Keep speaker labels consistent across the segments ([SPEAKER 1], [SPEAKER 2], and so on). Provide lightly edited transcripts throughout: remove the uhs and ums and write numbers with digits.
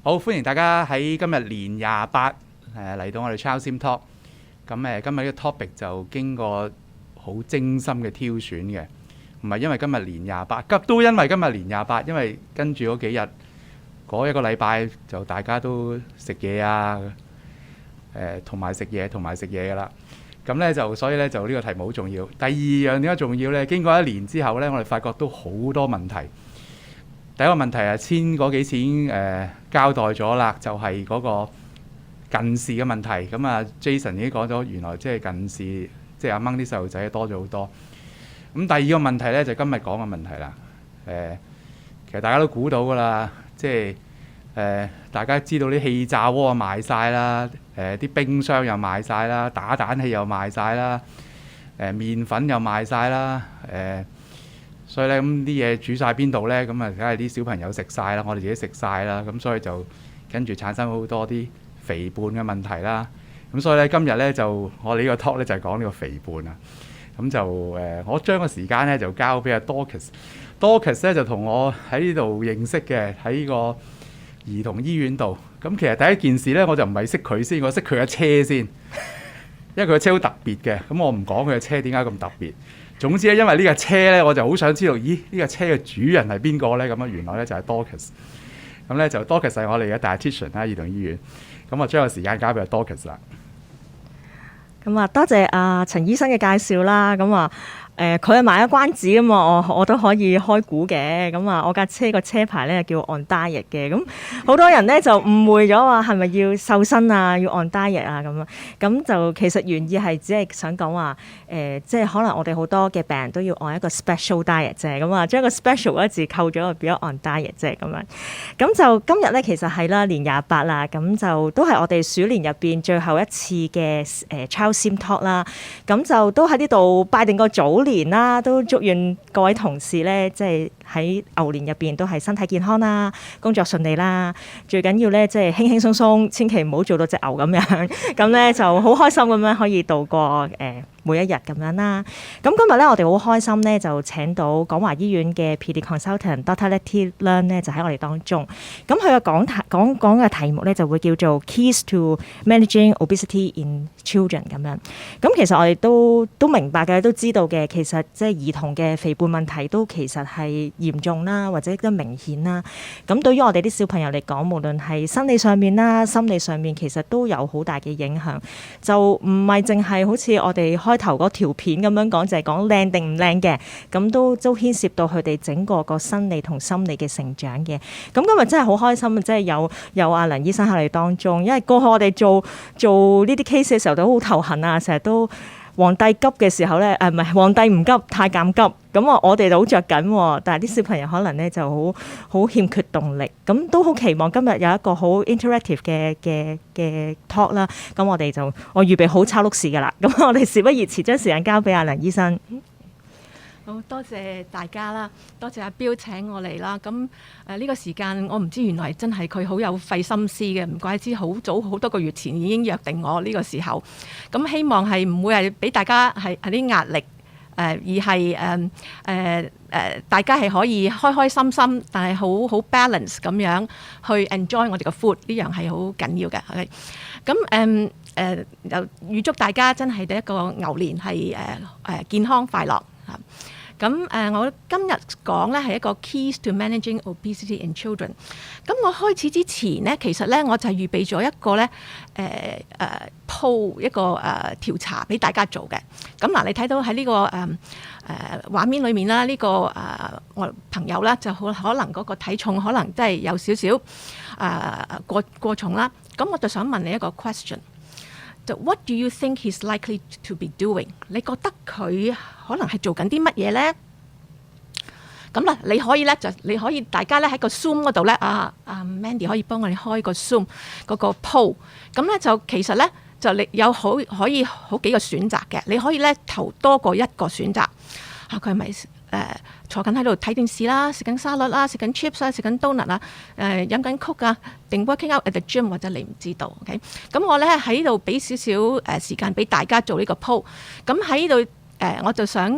[SPEAKER 1] 好，歡迎大家喺今日年28嚟到我哋 Childhood Talk。咁今日呢個 topic 就經過好精心嘅挑選嘅，唔係因為今日年28，都因為今日年28，因為跟住嗰幾日嗰一個禮拜就大家都食嘢啊，同埋食嘢㗎啦。咁呢就所以呢就呢個題目好重要。第二樣點解重要呢？經過一年之後呢，我哋發覺都好多問題。第一個問題係嗰幾次已經交代咗啦，就係嗰個近視嘅問題。咁啊 Jason 已經講咗，原來即係近視，即係啱啲細路仔多咗好多。咁第二個問題呢，就今日講嘅問題啦。其實大家都估到㗎啦，即係大家知道啲氣炸鍋賣晒啦，啲冰箱又賣晒啦，打蛋器又賣晒啦，麵粉又賣晒啦，所以咧咁啲嘢煮晒邊度呢？咁啊，梗係啲小朋友食晒啦，我哋自己食晒啦，咁所以就跟住產生好多啲肥胖嘅問題啦。咁所以咧今日呢，就我哋呢個 talk 呢，就係講呢個肥胖啊。咁就我將個時間呢，就交俾阿 Dorcas。Dorcas 呢，就同我喺呢度認識嘅，喺呢個兒童醫院度。咁其實第一件事呢，我就唔係識佢先，我識佢嘅車先，因為佢嘅車好特別嘅。咁我唔講佢嘅車點解咁特別。總之咧，因為呢架車咧，我就好想知道，咦？呢架車嘅主人係邊個咧？咁啊，原來咧就係 Dorcas。咁咧就 Dorcas 係我哋嘅 dietitian 啦，兒童醫院。咁我將個時間交俾阿 Dorcas 啦。
[SPEAKER 2] 咁啊，多謝阿陳醫生嘅介紹啦。咁啊，佢係賣咗關子㗎嘛，我都可以開估嘅。咁啊，我架車個車牌咧叫 On Diet 嘅。咁好多人咧就誤會咗話係咪要瘦身啊，要 On Diet 啊咁啊。咁就其實原意係只係想講話即係可能我哋好多嘅病人都要按一個 special diet 啫。咁啊，將個 special 嗰字扣咗，變咗 On Diet 啫咁樣。咁就今日咧，其實係啦，年28啦，咁就都係我哋鼠年入邊最後一次嘅Childhood Talk 啦。咁就都喺呢度拜定個早年啦，都祝願各位同事咧，即係喺牛年入邊都係身體健康啦，工作順利啦。最緊要咧，即係輕輕鬆鬆，千祈唔好做到隻牛咁樣。咁咧就好開心咁樣可以度過每一日咁樣啦。咁今日咧，我哋好開心咧，就請到廣華醫院嘅 PD Consultant Dr. Lettie C K Leung 咧，就喺我哋當中。咁佢嘅講嘅題目咧，就會叫做 Keys to Managing Obesity in Children 咁樣。咁其實我哋都明白嘅，都知道嘅，其實即係兒童嘅肥胖問題都其實係嚴重啦，或者都明顯啦。咁對於我哋啲小朋友嚟講，無論係生理上面啦、心理上面，其實都有好大嘅影響。就唔係淨係好似我哋開頭嗰條片咁樣講，就係講靚定唔靚嘅，咁都牽涉到佢哋整個生理同心理嘅成長嘅。咁今日真係好開心，即係有阿梁醫生喺我哋當中，因為過去我哋做呢啲 case 嘅時候都好頭痕啊，成日都皇帝急嘅時候咧，唔係皇帝唔急，太監急。咁我哋就好着緊，但係啲小朋友可能咧就好欠缺動力。咁都好期望今日有一個好 interactive 嘅 talk 啦。咁我預備好抄錄士㗎啦。咁我哋事不宜遲，將時間交俾阿梁醫生。
[SPEAKER 3] 好多謝大家啦，多謝阿標請我嚟啦。咁呢個時間我唔知原來真係佢好有費心思嘅，唔怪之好早好多個月前已經約定我呢個時候。咁希望係唔會係俾大家係啲壓力，而係大家係可以開開心心，但係好 balance 咁樣去 enjoy 我哋嘅 food， 呢樣係好緊要嘅。OK，咁又預祝大家真係第一個牛年係健康快樂嚇。咁我今日講咧係一個 Keys to Managing Obesity in Children。咁我開始之前呢，其實咧我就係預備咗一個咧一個調查俾大家做嘅。咁嗱，你睇到喺呢個畫面裏面啦，呢個我朋友咧就可能嗰個體重可能真係有少少過重啦。咁我就想問你一個 question。就 What do you think he's likely to be doing？ 你覺得佢可能係做緊啲乜嘢咧？咁啦，你可以大家咧喺個 Zoom 嗰度咧，Mandy 可以幫我哋開個 Zoom 嗰個 poll。咁咧就其實咧就你有可以好幾個選擇嘅，你可以咧投多過一個選擇。佢係咪坐緊喺度睇電視啦，食緊沙律啦，食緊 chips 啦，食緊 donut 啊，飲緊 Coke 啊，定 working out at the gym， 或者你唔知道 ，OK？ 咁我咧喺度俾少少時間俾大家做呢個 poll。咁喺度我就想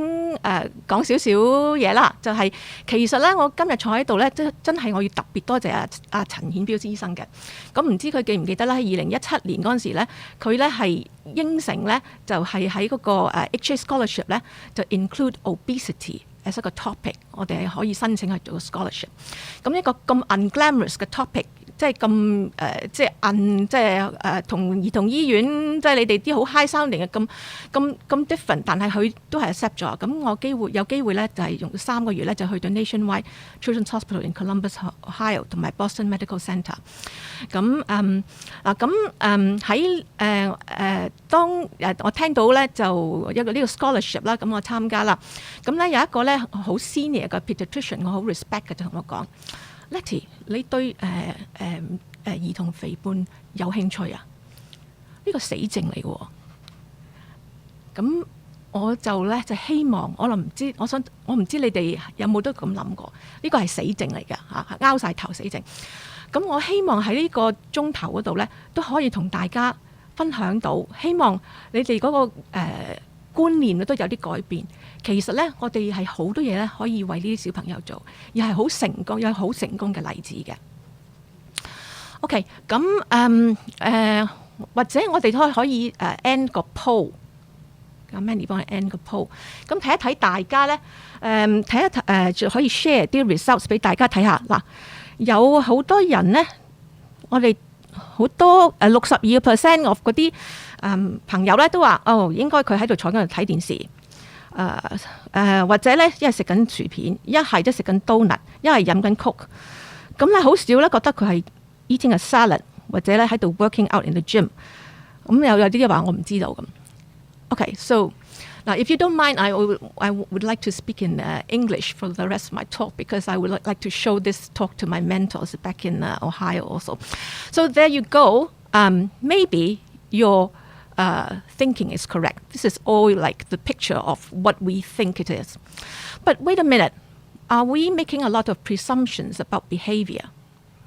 [SPEAKER 3] 講少少嘢啦，就係、其實咧，我今日坐喺度咧，真係我要特別多謝阿陳顯標醫生嘅。咁唔知佢記唔記得咧？喺2017年嗰陣時咧，佢咧係應承咧，就係喺嗰個HA scholarship 咧，就 include obesity as 一個 topic， 我哋係可以申請去做個 scholarship。咁一個咁 unglamorous 嘅 topic。即係咁同兒童醫院，即係你哋啲好 high sounding 嘅咁 different， 但係佢都係 accept 咗。咁我有機會咧，就係用3個月咧，就去到 Nationwide Children's Hospital in Columbus, Ohio 同埋 Boston Medical Center。咁當我聽到咧就一個呢個 scholarship 啦，咁我參加啦。咁咧有一個咧好 senior 嘅 pediatrician， 我好 respect 嘅，就同我講。Lettie， 你對兒童肥胖有興趣啊？呢個死症嚟嘅，咁我就咧就希望，我唔知你哋有冇都咁諗過？呢個係死症嚟嘅嚇，拗晒頭死症。咁我希望喺呢個鐘頭嗰度咧，都可以同大家分享到，希望你哋嗰個觀念都有啲改變。其實咧，我哋係好多嘢咧，可以為呢啲小朋友做，而係好成功，有好成功嘅例子嘅。OK， 咁或者我哋都可以end 個 poll， 咁 Mandy 幫你 end 個 poll， 咁睇一睇大家咧，就可以 share 啲 results 俾大家睇下。嗱，有好多人咧，我哋好多62% of 嗰啲朋友咧都話，應該佢喺度坐緊度睇電視。或者咧，一係食緊薯片，一係都食緊 donut， 一係飲緊 Coke。咁咧好少咧覺得佢係 eating a salad， 或者咧喺度 working out in the gym。咁有啲話我唔知道咁。Okay, so now if you don't mind, I would like to speak in English for the rest of my talk because I would like to show this talk to my mentors back in Ohio also. So there you go. Maybe your thinking is correct. This is all like the picture of what we think it is. But wait a minute. Are we making a lot of presumptions about behavior?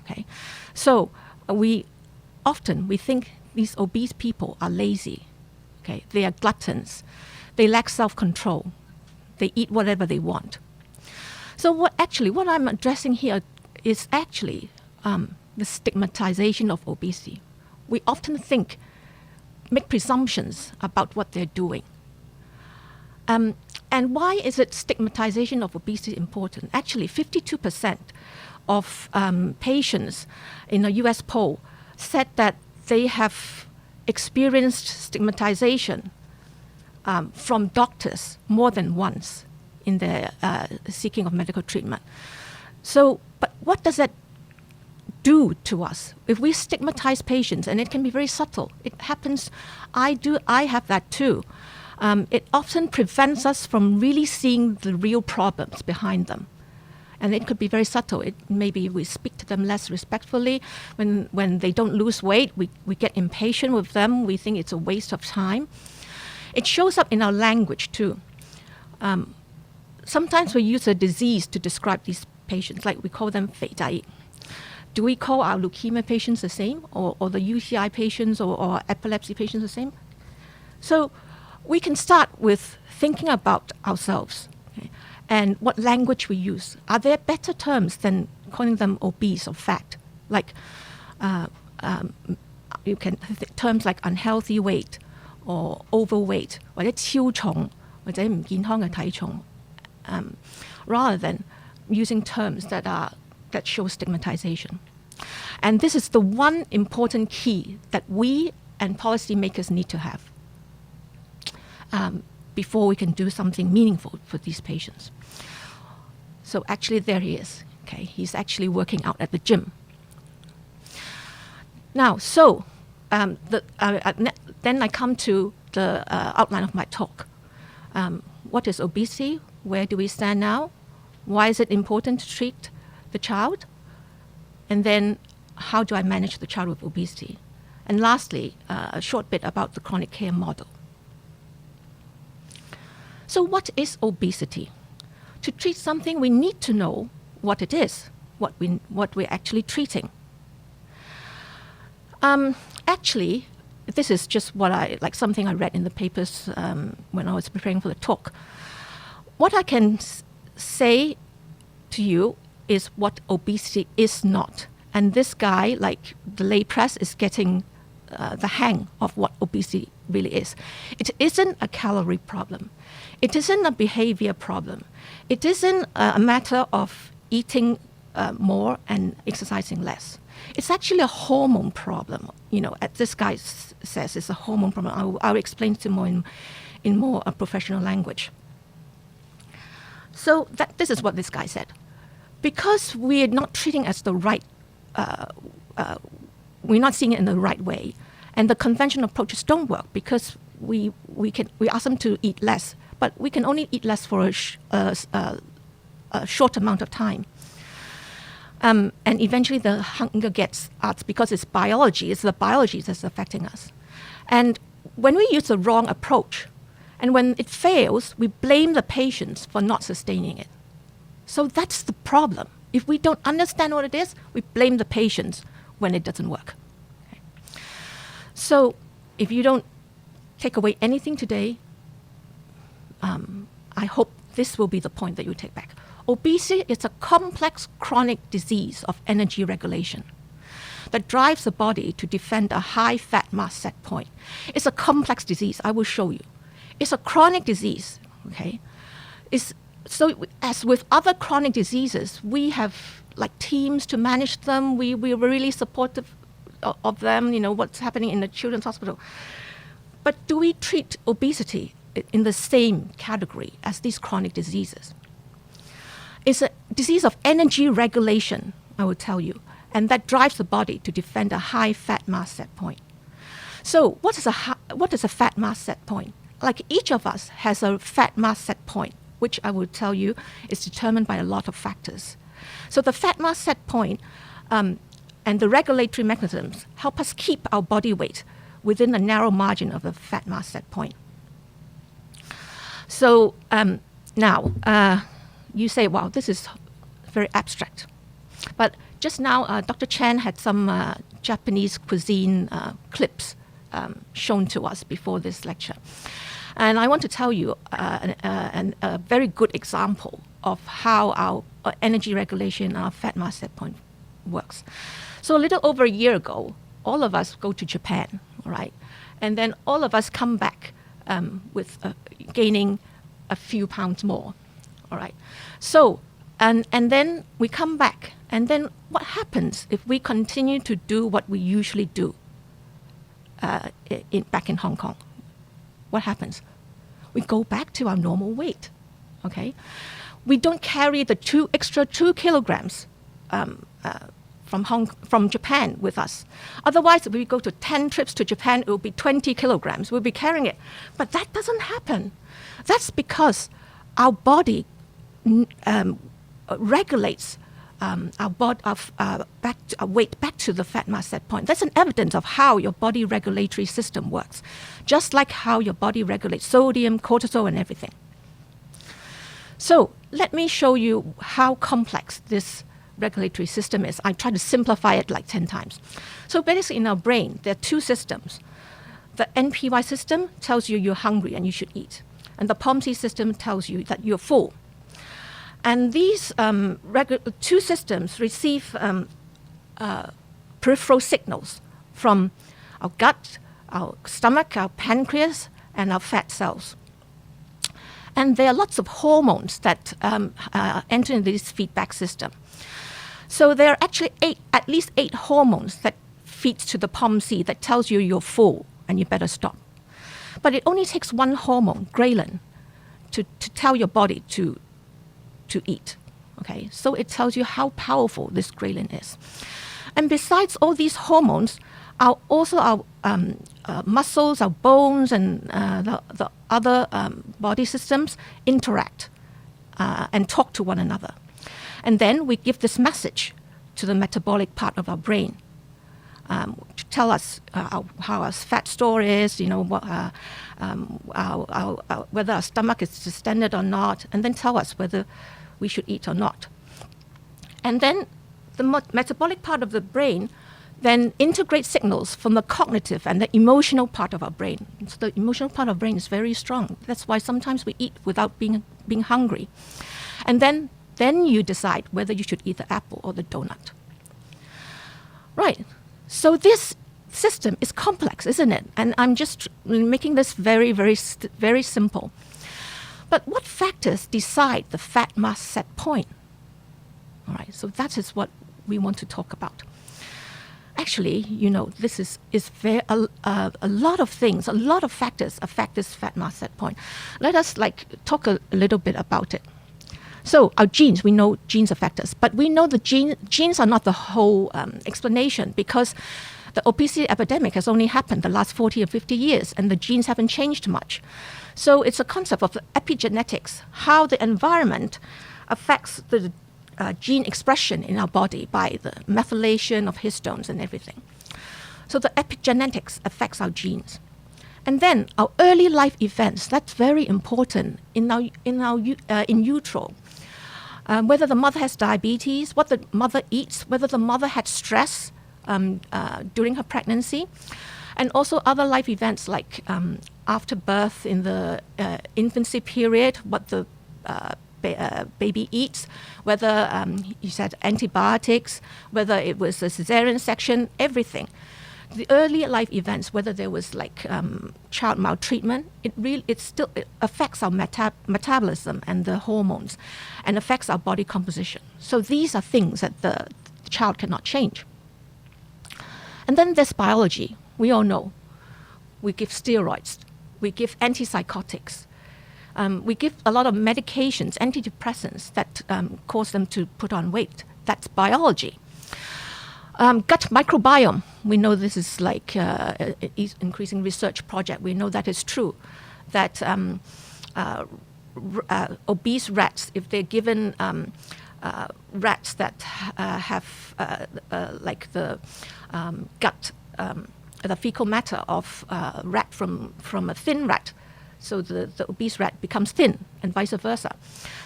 [SPEAKER 3] Okay. So we think these obese people are lazy. Okay. They are gluttons. They lack self-control. They eat whatever they want. So what I'm addressing here is actually the stigmatization of obesity. We often make presumptions about what they're doing. And why is it stigmatization of obesity important? Actually, 52% of patients in a US poll said that they have experienced stigmatization from doctors more than once in their seeking of medical treatment. So, but what does that do to us if we stigmatize patients? And it can be very subtle. It happens. I have that too. It often prevents us from really seeing the real problems behind them. And it could be very subtle. Maybe we speak to them less respectfully. When they don't lose weight, we get impatient with them. We think it's a waste of time. It shows up in our language too. Sometimes we use a disease to describe these patients, like we call them 肥仔. Do we call our leukemia patients the same, or the UTI patients or epilepsy patients the same? So we can start with thinking about ourselves, okay, and what language we use. Are there better terms than calling them obese or fat? Like you can terms like unhealthy weight or overweight, 或者超重或者唔健康嘅體重, rather than using terms that show stigmatization. And this is the one important key that we and policymakers need to have before we can do something meaningful for these patients. So actually there he is. Okay, he's actually working out at the gym. Now, so then I come to the outline of my talk. What is obesity? Where do we stand now? Why is it important to treat the child? And then how do I manage the child with obesity? And lastly, a short bit about the chronic care model. So what is obesity? To treat something, we need to know what it is, what we're actually treating. Actually, this is just something I read in the papers when I was preparing for the talk. What I can say to you is what obesity is not. And this guy, like the lay press, is getting the hang of what obesity really is. It isn't a calorie problem. It isn't a behavior problem. It isn't a matter of eating more and exercising less. It's actually a hormone problem. As this guy says, it's a hormone problem. I'll explain it more in more professional language. So this is what this guy said. Because we are not treating as the right, we're not seeing it in the right way, and the conventional approaches don't work because we ask them to eat less, but we can only eat less for a short amount of time. And eventually the hunger gets us because it's biology. It's the biology that's affecting us. And when we use the wrong approach, and when it fails, we blame the patients for not sustaining it. So that's the problem. If we don't understand what it is, we blame the patients when it doesn't work. Okay. So if you don't take away anything today, I hope this will be the point that you take back. Obesity is a complex chronic disease of energy regulation that drives the body to defend a high fat mass set point. It's a complex disease. I will show you. It's a chronic disease. Okay, so as with other chronic diseases, we have like teams to manage them. We're really supportive of them. What's happening in the children's hospital. But do we treat obesity in the same category as these chronic diseases? It's a disease of energy regulation, I will tell you, and that drives the body to defend a high fat mass set point. So what is a fat mass set point? Like each of us has a fat mass set point, which I will tell you is determined by a lot of factors. So the fat mass set point and the regulatory mechanisms help us keep our body weight within a narrow margin of the fat mass set point. So now, you say, wow, this is very abstract. But just now, Dr. Chen had some Japanese cuisine clips shown to us before this lecture. And I want to tell you a very good example of how our energy regulation, our fat mass set point works. So a little over a year ago, all of us go to Japan, all right? And then all of us come back with gaining a few pounds more. All right. So, and then we come back. And then what happens if we continue to do what we usually do back in Hong Kong? What happens? We go back to our normal weight. Okay. We don't carry the extra 2 kilograms from Japan with us. Otherwise, if we go to 10 trips to Japan, it will be 20 kilograms. We'll be carrying it. But that doesn't happen. That's because our body regulates our weight back to the fat mass set point. That's an evidence of how your body regulatory system works, just like how your body regulates sodium, cortisol, and everything. So let me show you how complex this regulatory system is. I try to simplify it like 10 times. So basically in our brain, there are 2 systems. The NPY system tells you you're hungry and you should eat. And the POMC system tells you that you're full. And these 2 systems receive peripheral signals from our gut, our stomach, our pancreas, and our fat cells. And there are lots of hormones that enter into this feedback system. So there are actually at least 8 hormones that feed to the POMC that tells you you're full and you better stop. But it only takes one hormone, ghrelin, to tell your body to eat. Okay, so it tells you how powerful this ghrelin is. And besides all these hormones, our muscles, our bones, and the other body systems interact and talk to one another. And then we give this message to the metabolic part of our brain to tell us how our fat store is, whether our stomach is distended or not, and then tell us whether we should eat or not. And then the metabolic part of the brain then integrate signals from the cognitive and the emotional part of our brain. So the emotional part of our brain is very strong. That's why sometimes we eat without being hungry. And then you decide whether you should eat the apple or the donut. Right. So this system is complex, isn't it? And I'm just making this very, very, very simple. But what factors decide the fat mass set point? All right, so that is what we want to talk about. Actually, this is very, a lot of things, a lot of factors affect this fat mass set point. Let us talk a little bit about it. So our genes, we know genes affect us, but we know the genes are not the whole explanation, because the obesity epidemic has only happened the last 40 or 50 years, and the genes haven't changed much. So it's a concept of epigenetics, how the environment affects the gene expression in our body by the methylation of histones and everything. So the epigenetics affects our genes. And then our early life events, that's very important in utero. Whether the mother has diabetes, what the mother eats, whether the mother had stress during her pregnancy, and also other life events like after birth in the infancy period, what the baby eats, whether you said antibiotics, whether it was a cesarean section, everything. The early life events, whether there was child maltreatment, it still affects our metabolism and the hormones, and affects our body composition. So these are things that the child cannot change. And then there's biology. We all know. We give steroids. We give antipsychotics. We give a lot of medications, antidepressants, that cause them to put on weight. That's biology. Gut microbiome. We know this is an increasing research project. We know that is true. That obese rats, if they're given rats that have gut, the fecal matter of rat from a thin rat, so the obese rat becomes thin, and vice versa.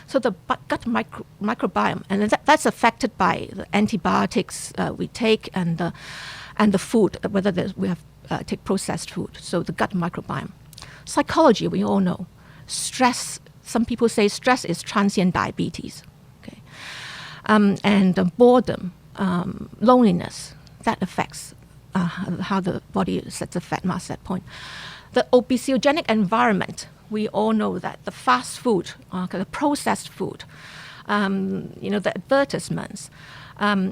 [SPEAKER 3] So the gut microbiome, and that's affected by the antibiotics we take and the food, whether we have take processed food. So the gut microbiome. Psychology, we all know. Stress. Some people say stress is transient diabetes. Okay, and boredom, loneliness, that affects how the body sets a fat mass set point. The obesogenic environment, we all know that the fast food, the processed food, the advertisements, the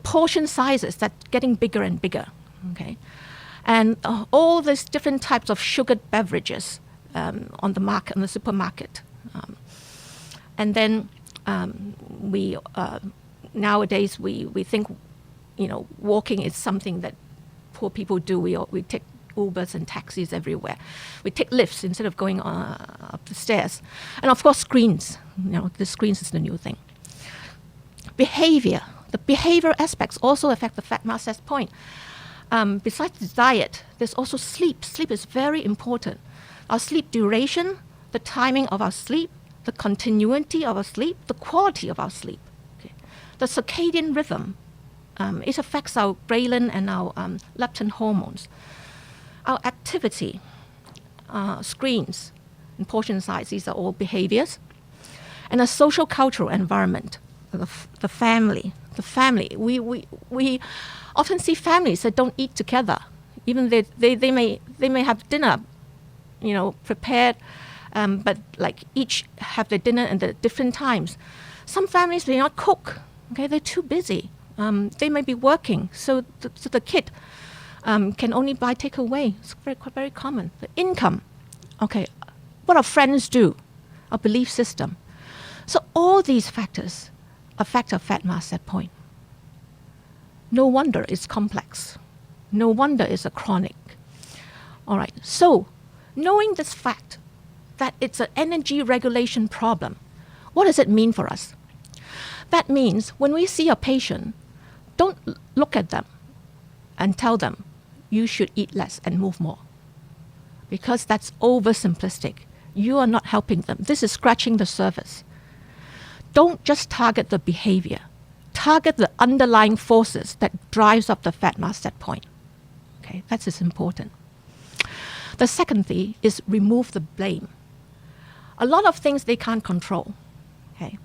[SPEAKER 3] portion sizes that getting bigger and bigger, okay, and all these different types of sugared beverages on the market, in the supermarket, and then we nowadays we think, walking is something that poor people do. We take Ubers and taxis everywhere. We take lifts instead of going up the stairs. And of course, screens. The screens is the new thing. Behavior. The behavioral aspects also affect the fat mass set point. Besides the diet, there's also sleep. Sleep is very important. Our sleep duration, the timing of our sleep, the continuity of our sleep, the quality of our sleep. Okay. The circadian rhythm. It affects our ghrelin and our leptin hormones. Our activity, screens, and portion size, these are all behaviors. And a social cultural environment, the family. The family. We often see families that don't eat together. Even they may have dinner, prepared, but each have their dinner at the different times. Some families may not cook. Okay, they're too busy. They may be working, so the kid can only buy takeaway. It's very, very common. The income, okay, what our friends do, our belief system. So all these factors affect our fat mass set point. No wonder it's complex. No wonder it's a chronic. All right, so knowing this fact that it's an energy regulation problem, what does it mean for us? That means when we see a patient, don't look at them and tell them you should eat less and move more, because that's oversimplistic. You are not helping them. This is scratching the surface. Don't just target the behavior. target the underlying forces that drives up the fat mass set point. Okay, that is important. The second thing is remove the blame. A lot of things they can't control. Okay,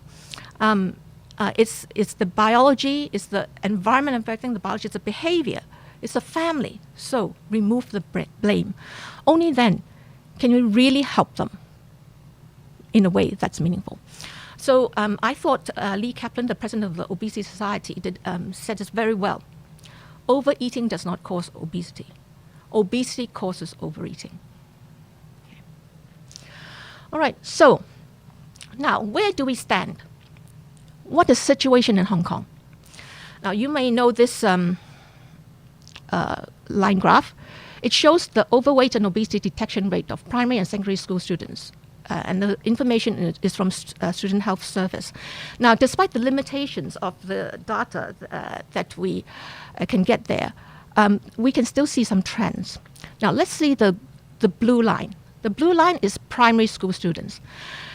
[SPEAKER 3] it's the biology, it's the environment affecting the biology, it's the behavior, it's the family. So remove the blame. Only then can you really help them in a way that's meaningful. So I thought Lee Kaplan, the president of the Obesity Society, said this very well. Overeating does not cause obesity. Obesity causes overeating. Okay. All right, so now where do we stand? What is the situation in Hong Kong? Now you may know this line graph. It shows the overweight and obesity detection rate of primary and secondary school students. And the information is from Student Health Service. Now, despite the limitations of the data that we can get there, we can still see some trends. Now, let's see the blue line. The blue line is primary school students.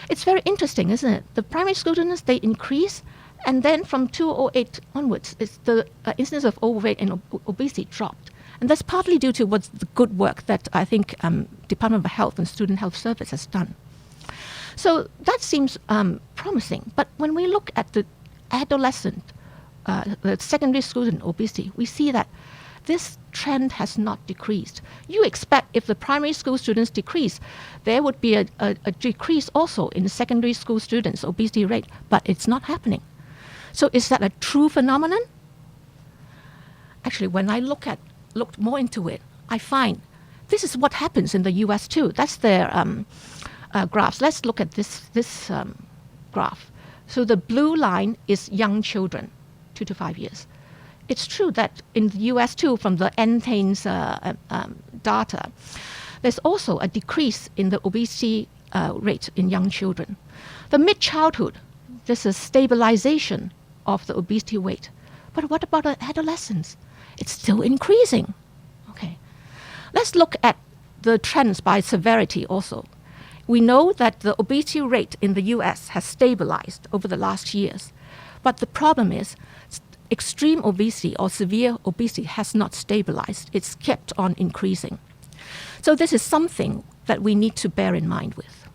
[SPEAKER 3] It's very interesting, isn't it? The primary school students, they increase, and then from 2008 onwards, the incidence of overweight and obesity dropped. And that's partly due to what's the good work that I think Department of Health and Student Health Service has done. So that seems promising. But when we look at the adolescent, the secondary student obesity, we see that this trend has not decreased. You expect if the primary school students decrease, there would be a decrease also in the secondary school students' obesity rate, but it's not happening. So is that a true phenomenon? Actually, when I looked more into it, I find this is what happens in the US too. That's their graphs. Let's look at this graph. So the blue line is young children, 2 to 5 years. It's true that in the US too, from the NTAN's data, there's also a decrease in the obesity rate in young children. The mid-childhood, there's a stabilization of the obesity weight. But what about adolescents? It's still increasing. Okay. Let's look at the trends by severity also. We know that the obesity rate in the US has stabilized over the last years. But the problem is extreme obesity or severe obesity has not stabilized. It's kept on increasing. So this is something that we need to bear in mind with.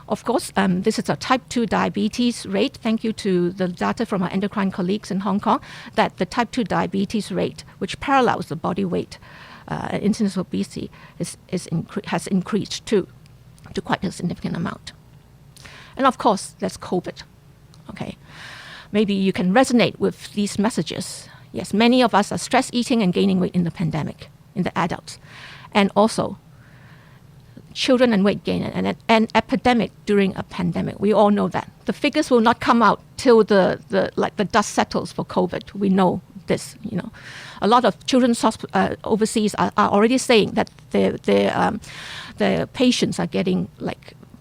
[SPEAKER 3] Of course, this is a type 2 diabetes rate. Thank you to the data from our endocrine colleagues in Hong Kong that the type 2 diabetes rate, which parallels the body weight incidence of obesity, has increased to quite a significant amount. And of course, there's COVID. Okay, maybe you can resonate with these messages. Yes, many of us are stress eating and gaining weight in the pandemic, in the adults. And also, children and weight gain, and an epidemic during a pandemic. We all know that. The figures will not come out till the dust settles for COVID. We know this, you know. A lot of children's overseas are already saying that their patients are getting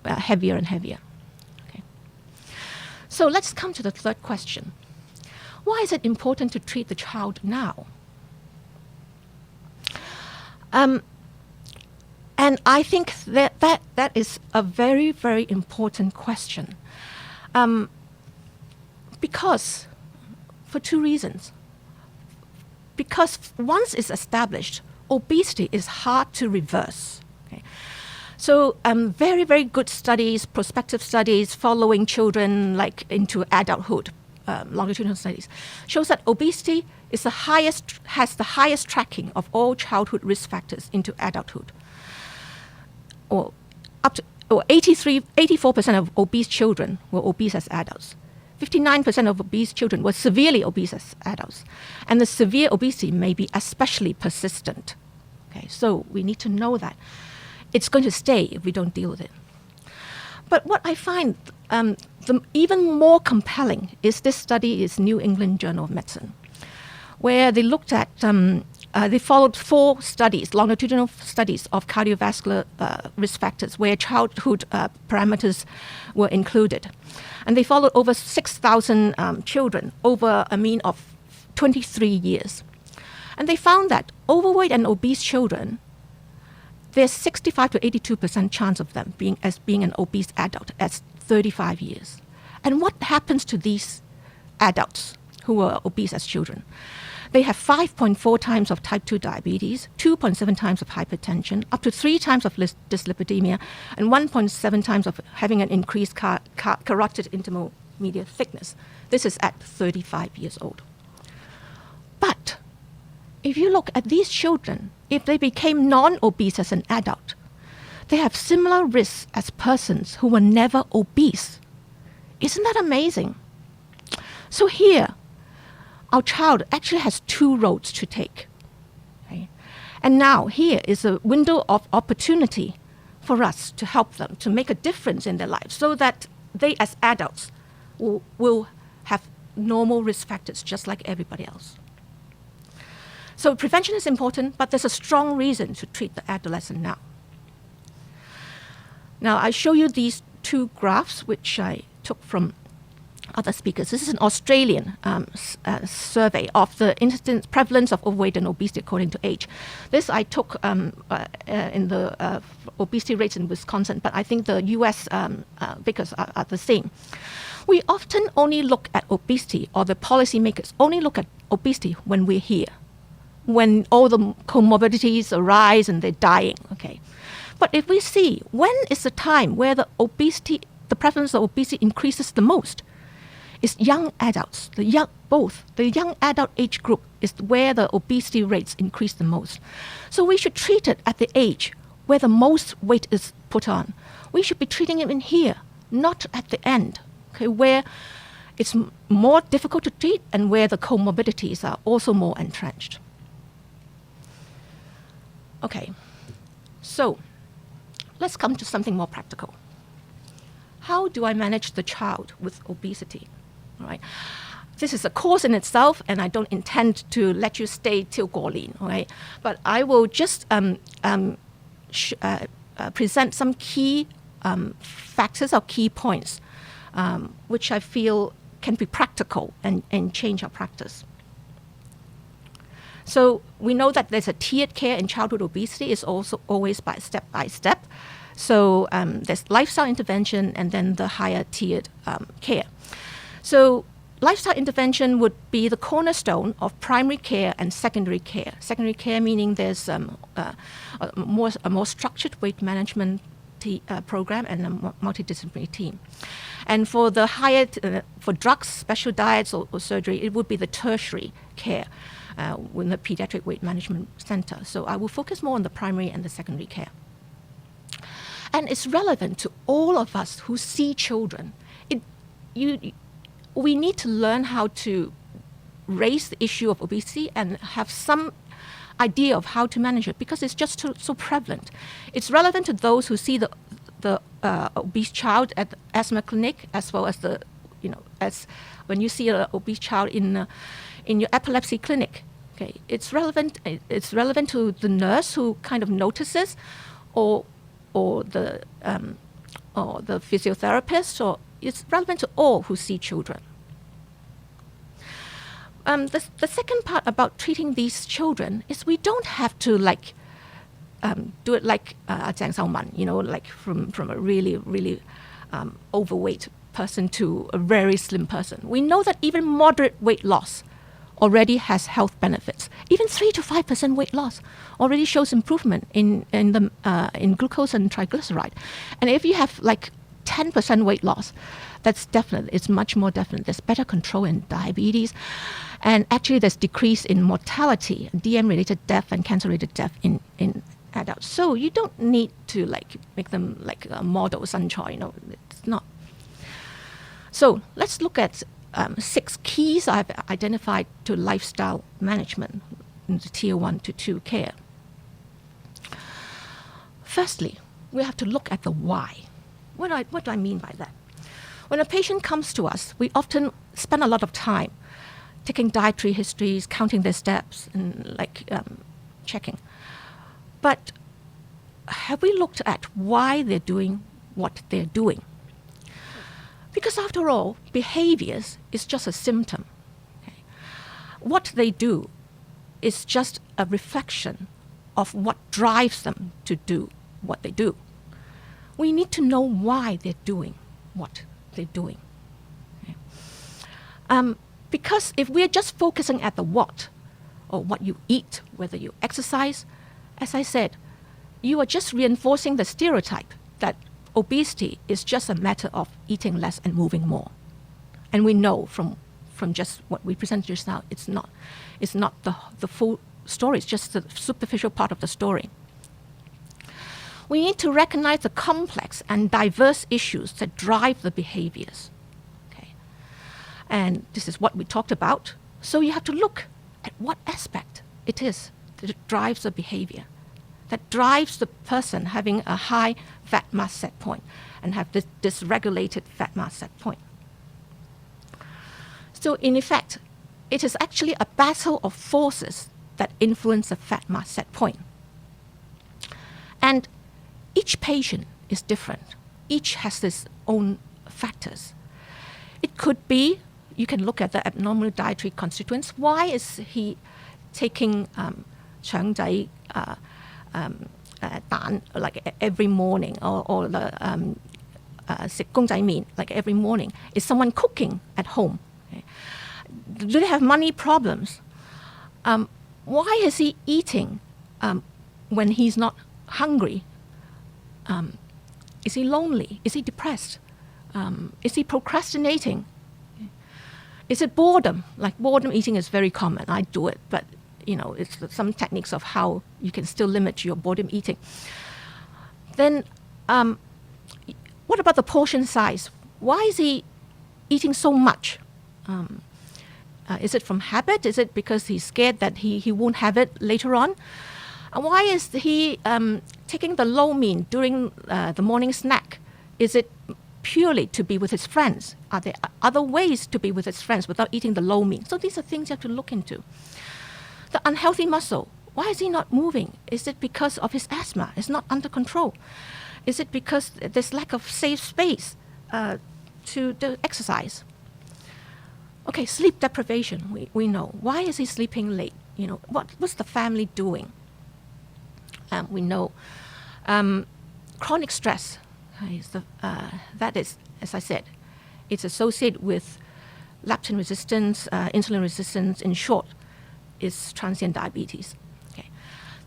[SPEAKER 3] heavier and heavier. Okay. So let's come to the third question. Why is it important to treat the child now? And I think that is a very, very important question. Because, for two reasons. Because once it's established, obesity is hard to reverse. Okay? So very, very good studies, prospective studies following children into adulthood, longitudinal studies, shows that obesity has the highest tracking of all childhood risk factors into adulthood. Or 84% of obese children were obese as adults. 59% of obese children were severely obese as adults. And the severe obesity may be especially persistent. Okay, so we need to know that. It's going to stay if we don't deal with it. But what I find even more compelling is this study is New England Journal of Medicine, where they looked at they followed 4 studies, longitudinal studies of cardiovascular risk factors where childhood parameters were included. And they followed over 6,000 children over a mean of 23 years. And they found that overweight and obese children, there's 65 to 82% chance of them being an obese adult at 35 years. And what happens to these adults who were obese as children. They have 5.4 times of type 2 diabetes, 2.7 times of hypertension, up to 3 times of dyslipidemia, and 1.7 times of having an increased carotid intermediate thickness. This is at 35 years old. But if you look at these children, if they became non-obese as an adult, they have similar risks as persons who were never obese. Isn't that amazing? So here, our child actually has 2 roads to take. Okay? And now here is a window of opportunity for us to help them, to make a difference in their lives so that they as adults will have normal risk factors just like everybody else. So prevention is important, but there's a strong reason to treat the adolescent now. Now I show you these 2 graphs which I took from other speakers. This is an Australian survey of the incidence prevalence of overweight and obesity according to age. This I took in the obesity rates in Wisconsin, but I think the US figures are the same. We often only look at obesity, or the policymakers only look at obesity when we're here, when all the comorbidities arise and they're dying. Okay, but if we see when is the time where the prevalence of obesity increases the most, is young adults. The young adult age group is where the obesity rates increase the most. So we should treat it at the age where the most weight is put on. We should be treating it in here, not at the end, okay, where it's more difficult to treat and where the comorbidities are also more entrenched. Okay, so let's come to something more practical. How do I manage the child with obesity? All right. This is a course in itself, and I don't intend to let you stay till Gorlin, all right? But I will just present some key factors or key points which I feel can be practical and change our practice. So we know that there's a tiered care in childhood obesity. It's also always by step. So there's lifestyle intervention and then the higher tiered care. So lifestyle intervention would be the cornerstone of primary care and secondary care. Secondary care meaning there's a more structured weight management program and a multidisciplinary team. And for the higher, for drugs, special diets or surgery, it would be the tertiary care with the pediatric weight management center. So I will focus more on the primary and the secondary care. And it's relevant to all of us who see children. We need to learn how to raise the issue of obesity and have some idea of how to manage it because it's just so prevalent. It's relevant to those who see the obese child at the asthma clinic, as well as as when you see an obese child in your epilepsy clinic. Okay, it's relevant. It's relevant to the nurse who kind of notices, or the physiotherapist, or it's relevant to all who see children. The second part about treating these children is we don't have to do it like Jiang Xiaoman, like from a really, really overweight person to a very slim person. We know that even moderate weight loss already has health benefits. Even 3 to 5% weight loss already shows improvement in glucose and triglyceride. And if you have 10% weight loss, that's definite. It's much more definite. There's better control in diabetes. And actually there's decrease in mortality, DM-related death and cancer-related death in adults. So you don't need to make them like a model sunshine, it's not. So let's look at 6 keys I've identified to lifestyle management in the tier 1 to 2 care. Firstly, we have to look at the why. What do I mean by that? When a patient comes to us, we often spend a lot of time taking dietary histories, counting their steps, and checking. But have we looked at why they're doing what they're doing? Because after all, behaviors is just a symptom. Okay? What they do is just a reflection of what drives them to do what they do. We need to know why they're doing what they're doing. Okay? Because if we're just focusing at the what, or what you eat, whether you exercise, as I said, you are just reinforcing the stereotype that obesity is just a matter of eating less and moving more. And we know from just what we presented just now, it's not the full story, it's just the superficial part of the story. We need to recognize the complex and diverse issues that drive the behaviors. Okay? And this is what we talked about. So you have to look at what aspect it is that drives the behavior, that drives the person having a high fat mass set point and have this dysregulated fat mass set point. So in effect, it is actually a battle of forces that influence the fat mass set point. And each patient is different. Each has its own factors. It could be, you can look at the abnormal dietary constituents. Why is he taking 腸仔 蛋 like every morning, or the 食公仔麵 like every morning? Is someone cooking at home? Okay. Do they have money problems? Why is he eating when he's not hungry? Is he lonely? Is he depressed? Is he procrastinating? Is it boredom? Like boredom eating is very common. I do it, but it's some techniques of how you can still limit your boredom eating. Then, what about the portion size? Why is he eating so much? Is it from habit? Is it because he's scared that he won't have it later on? And why is he taking the low mean during the morning snack? Is it purely to be with his friends? Are there other ways to be with his friends without eating the low mean? So these are things you have to look into. The unhealthy muscle, why is he not moving? Is it because of his asthma? It's not under control. Is it because there's lack of safe space to exercise? Okay, sleep deprivation, we know. Why is he sleeping late? What's the family doing? We know chronic stress that is, as I said, it's associated with leptin resistance, insulin resistance. In short, is transient diabetes. Okay.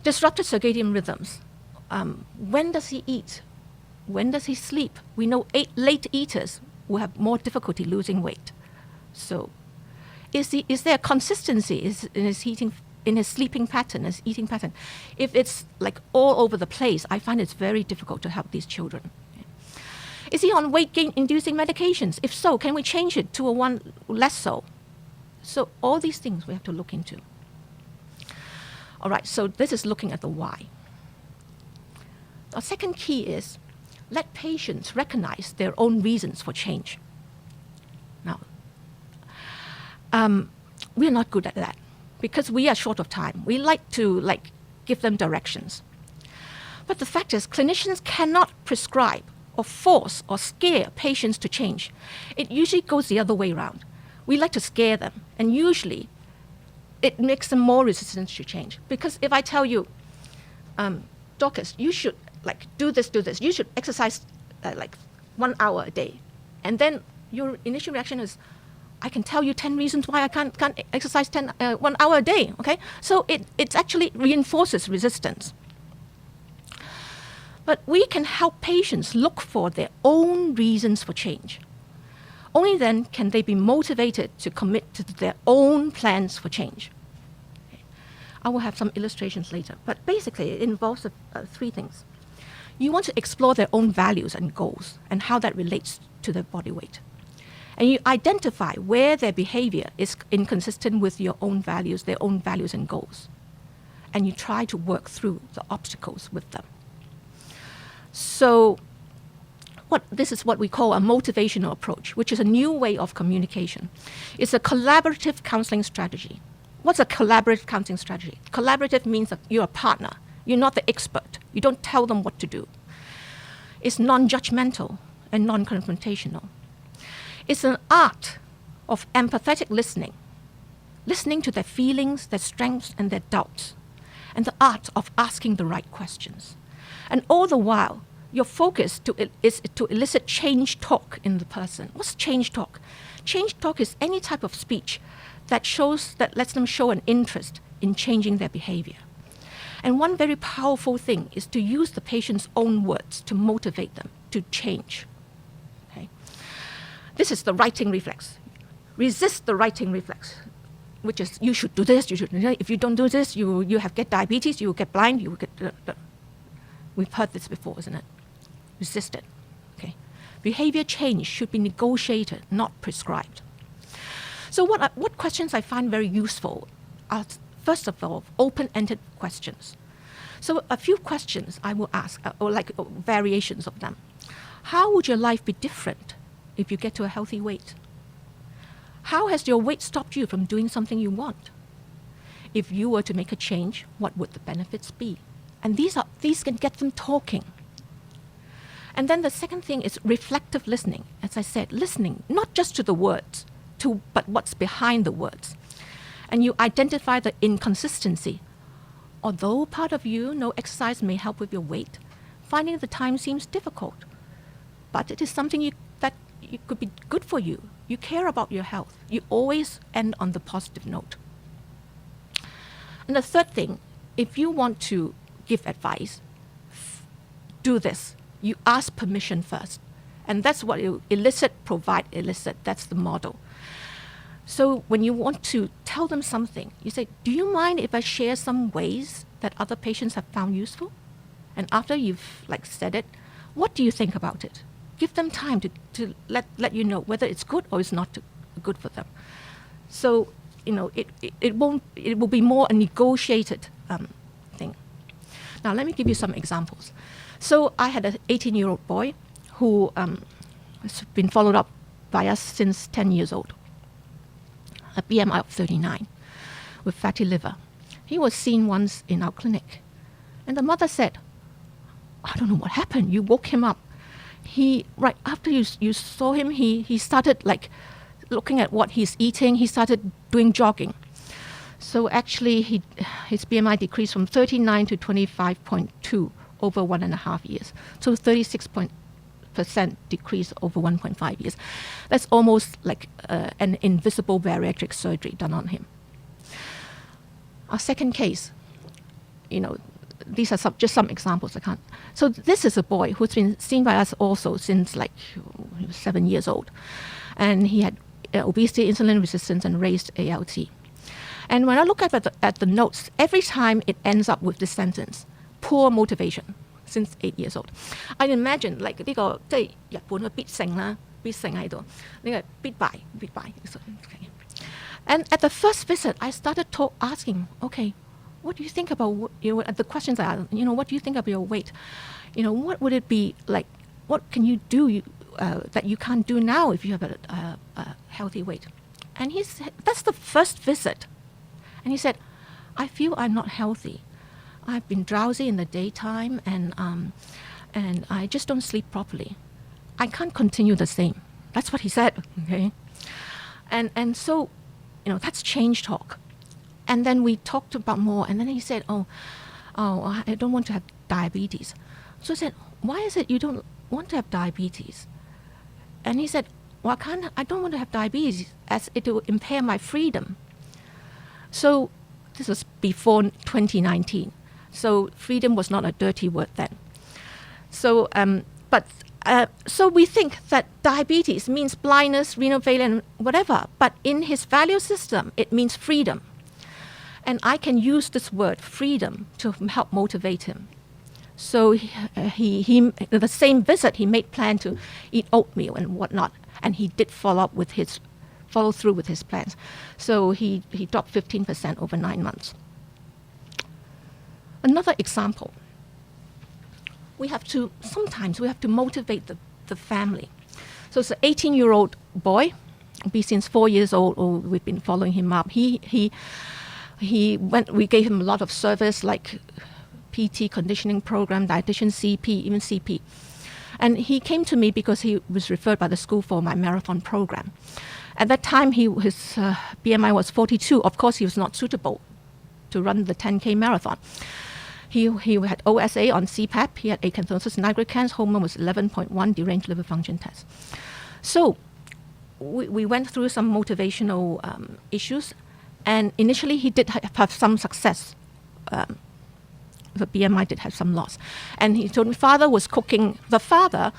[SPEAKER 3] Disrupted circadian rhythms. When does he eat? When does he sleep? We know late eaters will have more difficulty losing weight. So, is there a consistency in his sleeping pattern, his eating pattern? If it's like all over the place, I find it's very difficult to help these children. Okay. Is he on weight gain inducing medications? If so, can we change it to a one less so? So all these things we have to look into. All right, so this is looking at the why. Our second key is let patients recognize their own reasons for change. Now, we are not good at that because we are short of time. We like to give them directions. But the fact is, clinicians cannot prescribe or force or scare patients to change. It usually goes the other way around. We like to scare them, and usually it makes them more resistant to change. Because if I tell you, Dorcas, you should do this, you should exercise 1 hour a day, and then your initial reaction is, I can tell you 10 reasons why I can't exercise 1 hour a day, okay? So it actually reinforces resistance. But we can help patients look for their own reasons for change. Only then can they be motivated to commit to their own plans for change. Okay. I will have some illustrations later, but basically it involves three things. You want to explore their own values and goals and how that relates to their body weight. And you identify where their behavior is inconsistent with your own values, their own values and goals. And you try to work through the obstacles with them. So this is what we call a motivational approach, which is a new way of communication. It's a collaborative counseling strategy. What's a collaborative counseling strategy? Collaborative means that you're a partner. You're not the expert. You don't tell them what to do. It's non-judgmental and non-confrontational. It's an art of empathetic listening to their feelings, their strengths, and their doubts, and the art of asking the right questions. And all the while, your focus is to elicit change talk in the person. What's change talk? Change talk is any type of speech that lets them show an interest in changing their behavior. And one very powerful thing is to use the patient's own words to motivate them to change. Okay? This is the writing reflex. Resist the writing reflex, which is you should do this, you should do that. If you don't do this, you get diabetes, you will get blind, you will get... We've heard this before, isn't it? Resist it. Okay? Behavior change should be negotiated, not prescribed. So what questions I find very useful are, first of all, open-ended questions. So a few questions I will ask, or variations of them. How would your life be different if you get to a healthy weight? How has your weight stopped you from doing something you want? If you were to make a change, what would the benefits be? And these can get them talking. And then the second thing is reflective listening. As I said, listening not just to the words, but what's behind the words. And you identify the inconsistency. Although part of you know exercise may help with your weight, finding the time seems difficult. But it is something that could be good for you. You care about your health. You always end on the positive note. And the third thing, if you want to give advice, do this. You ask permission first. And that's what you elicit, provide, elicit. That's the model. So when you want to tell them something, you say, do you mind if I share some ways that other patients have found useful? And after you've said it, what do you think about it? Give them time to let you know whether it's good or it's not good for them. So, it will be more a negotiated thing. Now, let me give you some examples. So I had an 18-year-old boy who has been followed up by us since 10 years old. A BMI of 39 with fatty liver. He was seen once in our clinic. And the mother said, I don't know what happened. You woke him up. Right after you saw him, he started looking at what he's eating. He started doing jogging. So actually, his BMI decreased from 39 to 25.2 over 1.5 years. So 36% decrease over 1.5 years. That's almost like an invisible bariatric surgery done on him. Our second case, these are just some examples. So this is a boy who's been seen by us also since he was 7 years old. And he had obesity, insulin resistance, and raised ALT. And when I look at the notes, every time it ends up with this sentence, poor motivation, since 8 years old. I imagine 呢個即係日本嘅必勝啦，必勝喺度，呢個必敗。And at the first visit, I started asking, okay, what do you think about the questions I asked? What do you think of your weight? What would it be like? What can you do that you can't do now if you have a healthy weight? And that's the first visit. And he said, I feel I'm not healthy. I've been drowsy in the daytime and I just don't sleep properly. I can't continue the same. That's what he said. Okay, and so that's change talk. And then we talked about more. And then he said, oh, I don't want to have diabetes. So I said, why is it you don't want to have diabetes? And he said, well, I don't want to have diabetes as it will impair my freedom. So this was before 2019. So freedom was not a dirty word then. So, so we think that diabetes means blindness, renal failure, and whatever. But in his value system, it means freedom. And I can use this word, freedom, to help motivate him. So he the same visit, he made plan to eat oatmeal and whatnot. And he did follow through with his plans. So he dropped 15% over 9 months. Another example, sometimes we have to motivate the family. So it's an 18-year-old boy, be since 4 years old, we've been following him up. We gave him a lot of service like PT, conditioning program, dietitian, CP, even CP. And he came to me because he was referred by the school for my marathon program. At that time, his BMI was 42. Of course, he was not suitable to run the 10K marathon. He had OSA on CPAP. He had acanthosis nigricans. Hormone was 11.1, deranged liver function test. So we went through some motivational issues, and initially he did have some success. The BMI did have some loss. And he told me father was cooking. The father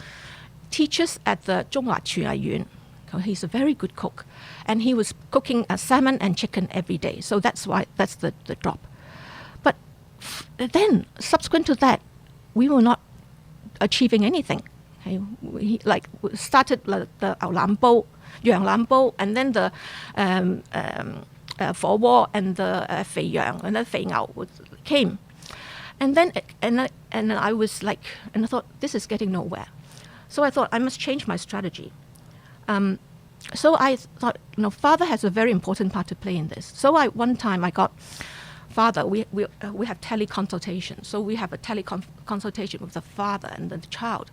[SPEAKER 3] teaches at the 中華廚藝院. He's a very good cook. And he was cooking salmon and chicken every day. So that's the drop. But then, subsequent to that, we were not achieving anything. Okay? We started the 牛腩煲, 羊腩煲, and then the 火鍋 and the 肥羊 and then 肥牛 came. And then I was like, and I thought, this is getting nowhere. So I thought, I must change my strategy. So I thought, father has a very important part to play in this. So one time I got father, we have teleconsultation. So we have a teleconsultation with the father and the child.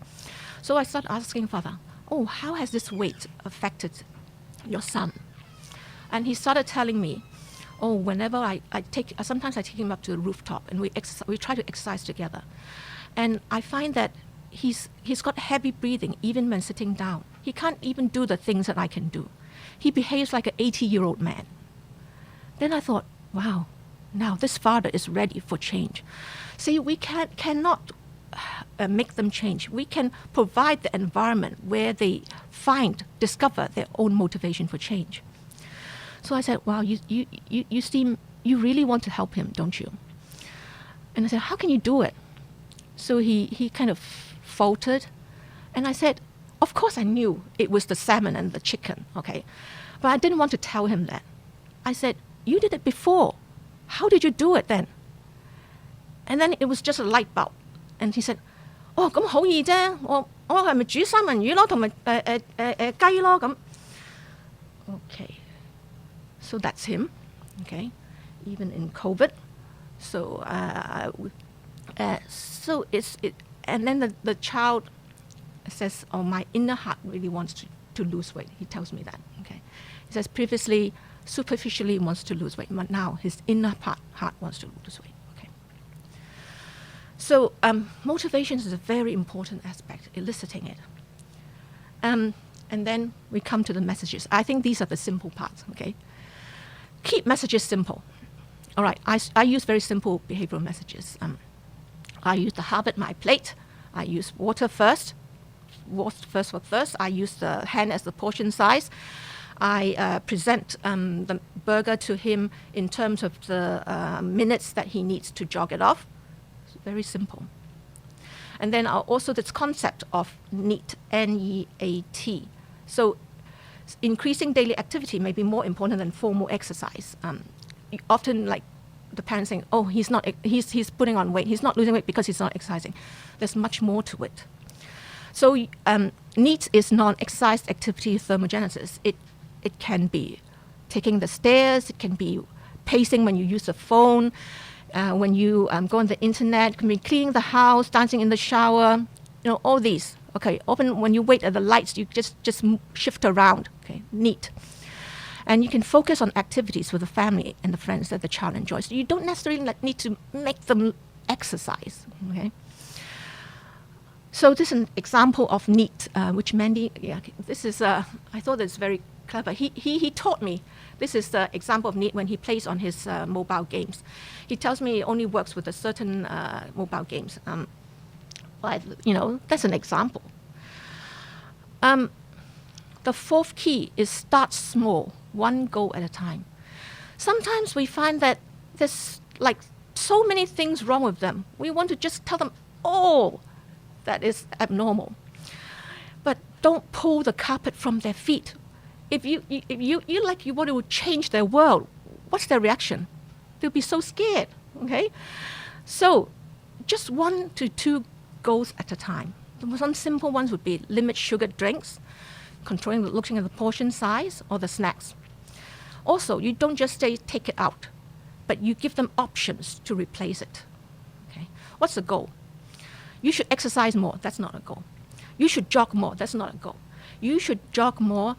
[SPEAKER 3] So I started asking father, how has this weight affected your son? And he started telling me, whenever sometimes I take him up to the rooftop and we try to exercise together. And I find that he's got heavy breathing even when sitting down. He can't even do the things that I can do. He behaves like an 80-year-old man. Then I thought, wow, now this father is ready for change. See, we cannot make them change. We can provide the environment where they discover their own motivation for change. So I said, wow, you seem, you really want to help him, don't you? And I said, how can you do it? So he kind of faltered. And I said, of course I knew it was the salmon and the chicken, okay? But I didn't want to tell him that. I said, you did it before. How did you do it then? And then it was just a light bulb. And he said, 咁好易啫，我係咪煮三文魚咯，同埋雞咯咁。Okay. So that's him, okay, even in COVID. So and then the child says, my inner heart really wants to lose weight. He tells me that, okay. He says previously, superficially wants to lose weight, but now his inner heart wants to lose weight, okay. So motivation is a very important aspect, eliciting it. And then we come to the messages. I think these are the simple parts, okay. Keep messages simple. All right, I use very simple behavioral messages. I use the half at my plate. I use water first for thirst. I use the hand as the portion size. I present the burger to him in terms of the minutes that he needs to jog it off. It's very simple. And then also this concept of NEAT, N-E-A-T. So increasing daily activity may be more important than formal exercise. Often, like the parents saying, he's putting on weight. He's not losing weight because he's not exercising. There's much more to it. So NEAT is non-exercise activity thermogenesis. It can be taking the stairs. It can be pacing when you use the phone. When you go on the internet. It can be cleaning the house, dancing in the shower. All these. Okay, often when you wait at the lights, you just shift around, okay, NEAT. And you can focus on activities with the family and the friends that the child enjoys. You don't necessarily need to make them exercise, okay? So this is an example of NEAT, which Mandy, this is, I thought it's very clever. He taught me, this is the example of NEAT when he plays on his mobile games. He tells me it only works with a certain mobile games. But, that's an example. The fourth key is start small, one goal at a time. Sometimes we find that there's like so many things wrong with them. We want to just tell them, that is abnormal. But don't pull the carpet from their feet. If you want to change their world, what's their reaction? They'll be so scared, okay? So just 1 to 2 goals at a time. Some simple ones would be limit sugar drinks, looking at the portion size or the snacks. Also, you don't just say take it out, but you give them options to replace it. Okay, what's the goal? You should exercise more. That's not a goal. You should jog more. That's not a goal. You should jog more,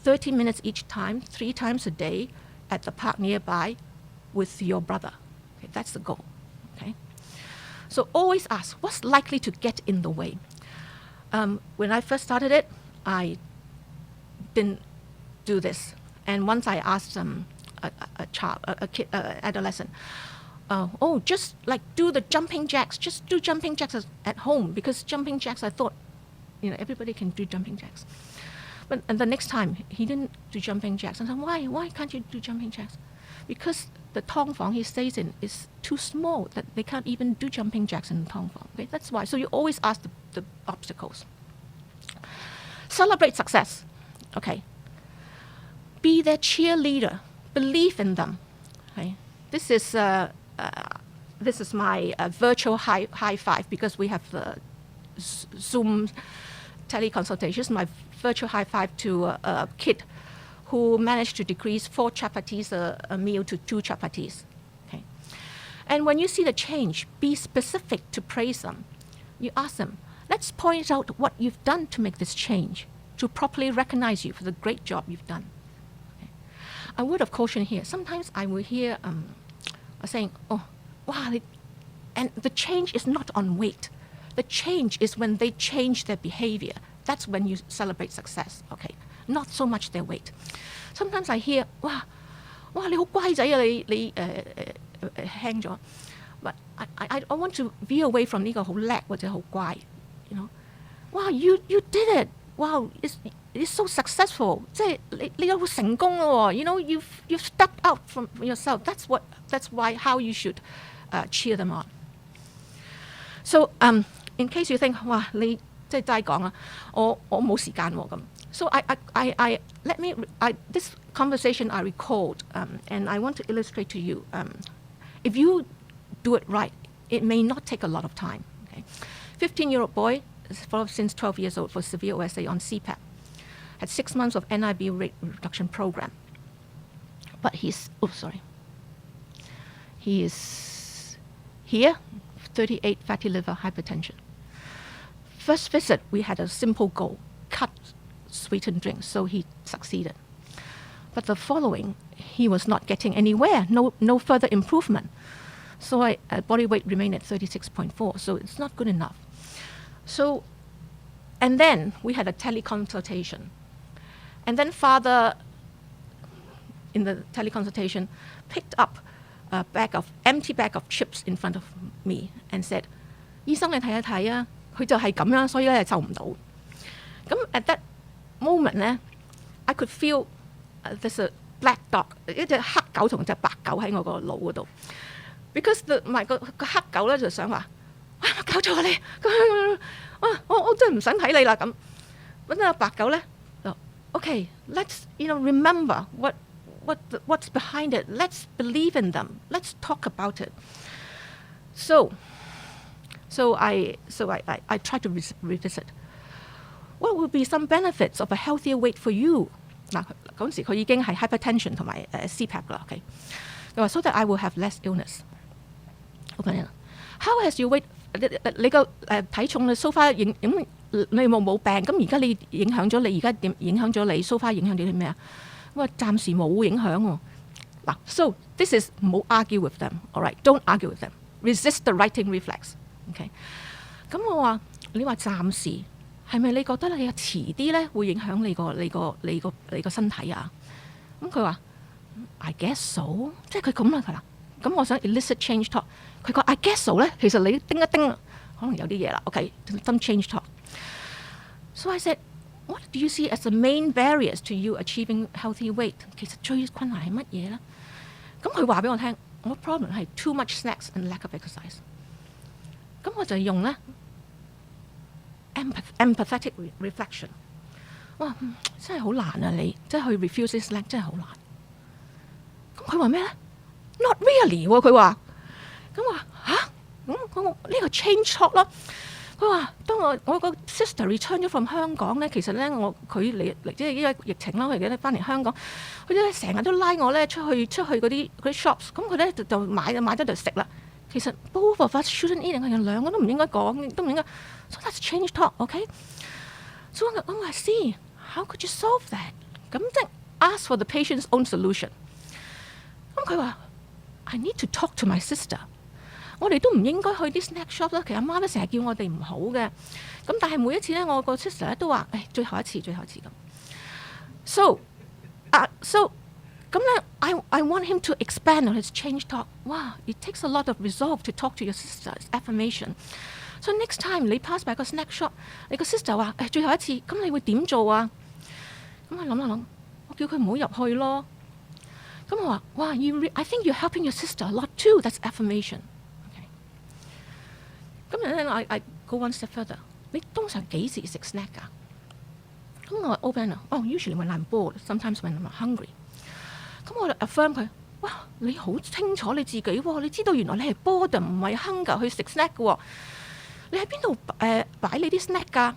[SPEAKER 3] 30 minutes each time, 3 times a day, at the park nearby, with your brother. Okay, that's the goal. Okay. So always ask, what's likely to get in the way? When I first started it, I didn't do this. And once I asked a kid, adolescent, just like do the jumping jacks. Just do jumping jacks at home, because jumping jacks, I thought, everybody can do jumping jacks. And the next time, he didn't do jumping jacks. And I said, why can't you do jumping jacks? Because the tong fang he stays in is too small that they can't even do jumping jacks in the tong fang. Okay, that's why. So you always ask the obstacles. Celebrate success. Okay. Be their cheerleader. Believe in them. Okay. This is my virtual high five, because we have Zoom teleconsultations. My virtual high five to a kid who managed to decrease 4 chapatis a meal to 2 chapatis. Okay. And when you see the change, be specific to praise them. You ask them, let's point out what you've done to make this change, to properly recognize you for the great job you've done. Okay. A word of caution here. Sometimes I will hear saying, and the change is not on weight. The change is when they change their behavior. That's when you celebrate success. Okay. Not so much their weight. Sometimes I hear, 哇，你好乖仔啊，你輕咗。But I want to veer away from 呢個好叻或者好乖。Wow, you did it. Wow, it's so successful. 即係你有成功咯。You've stepped out from yourself. That's how you should cheer them on. So in case you think, 哇，你即係齋講啊，我冇時間喎咁。So this conversation I recalled, and I want to illustrate to you. If you do it right, it may not take a lot of time. Okay, 15-year-old boy is followed since 12 years old for severe OSA on CPAP, had 6 months of NIB rate reduction program. But he is here, 38 fatty liver hypertension. First visit, we had a simple goal, cut sweetened drinks, so he succeeded. But the following, he was not getting anywhere, no further improvement. So body weight remained at 36.4, so it's not good enough. So, and then we had a teleconsultation. And then father, in the teleconsultation, picked up a empty bag of chips in front of me and said, 醫生你睇一睇啊，佢就係咁樣，所以咧就唔到。咁 at that moment 咧 I could feel there's a black dog， 一隻黑狗同隻白狗喺我個腦嗰度。Because 個黑狗咧就想話，哇我搞錯啊你，我真係唔想睇你啦咁。咁啊白狗咧就 OK let's remember what's behind it. Let's believe in them. Let's talk about it. So I try to revisit. What would be some benefits of a healthier weight for you? 嗱，嗰陣時佢已經係 hypertension 同埋CPAP 啦。OK， 佢話 so that I will have less illness. How has your weight？ 你個體重你 so far 你冇病，咁而家你影響咗你，而家點影響咗你 so far 影響咗啲咩啊？我話暫時冇影響喎。嗱 ，so this is 冇 argue with them. All right, don't argue with them. Resist the writing reflex. OK， 咁我話你話暫時係咪你覺得你遲啲咧會影響你個身體啊？咁佢話 I guess so， 即係佢咁啦佢啦。咁我想 elicit change talk， 佢講 I guess so 咧，其實你叮一叮可能有啲嘢啦。OK， some change talk. So I said，What do you see as the main barriers to you achieving healthy weight？ 其實最困難係乜嘢咧？咁佢話俾我聽，我 problem 係 too much snacks and lack of exercise。咁我就用咧 empathetic reflection。哇，真係好難啊！你即係去 refuse this snack 真係好難。咁佢話咩咧 ？Not really 喎，佢話。咁我話嚇，咁呢個 change talk 咯。佢話：當我個 sister return 咗 from 香港咧，其實咧佢嚟即係呢個疫情啦，佢而家翻嚟香港，佢咧成日都拉我咧出去嗰啲 shops， 咁佢咧就買咗就食啦。其實 both of us shouldn't eat， 我哋兩個都唔應該講，都唔應該。So that's change talk，OK？So 我話 see how could you solve that？ 咁即係 ask for the patient's own solution。咁佢話 I need to talk to my sister。我哋都唔應該去啲 snack shop 啦。其實阿媽都成日叫我哋唔好嘅。咁但係每一次咧，我個 sister 咧都話：誒最後一次咁。So So 咁咧，I want him to expand on his change talk. Wow, it takes a lot of resolve to talk to your sister. It's affirmation. So next time 你 pass by 個 snack shop， 你個 sister 話最後一次，咁你會點做啊？咁我諗一諗，我叫佢唔好入去咯。咁我話：哇I think you're helping your sister a lot too. That's affirmation. Okay. 咁然後 I go one step further. 你通常幾時食 snack 㗎？咁我話 open 啊，usually when I'm bored, sometimes when I'm hungry。咁我就 affirm 佢，哇！你好清楚你自己喎，你知道原來你係 bored 唔係 hunger 去食 snack 嘅喎。你喺邊度擺你啲 snack 㗎？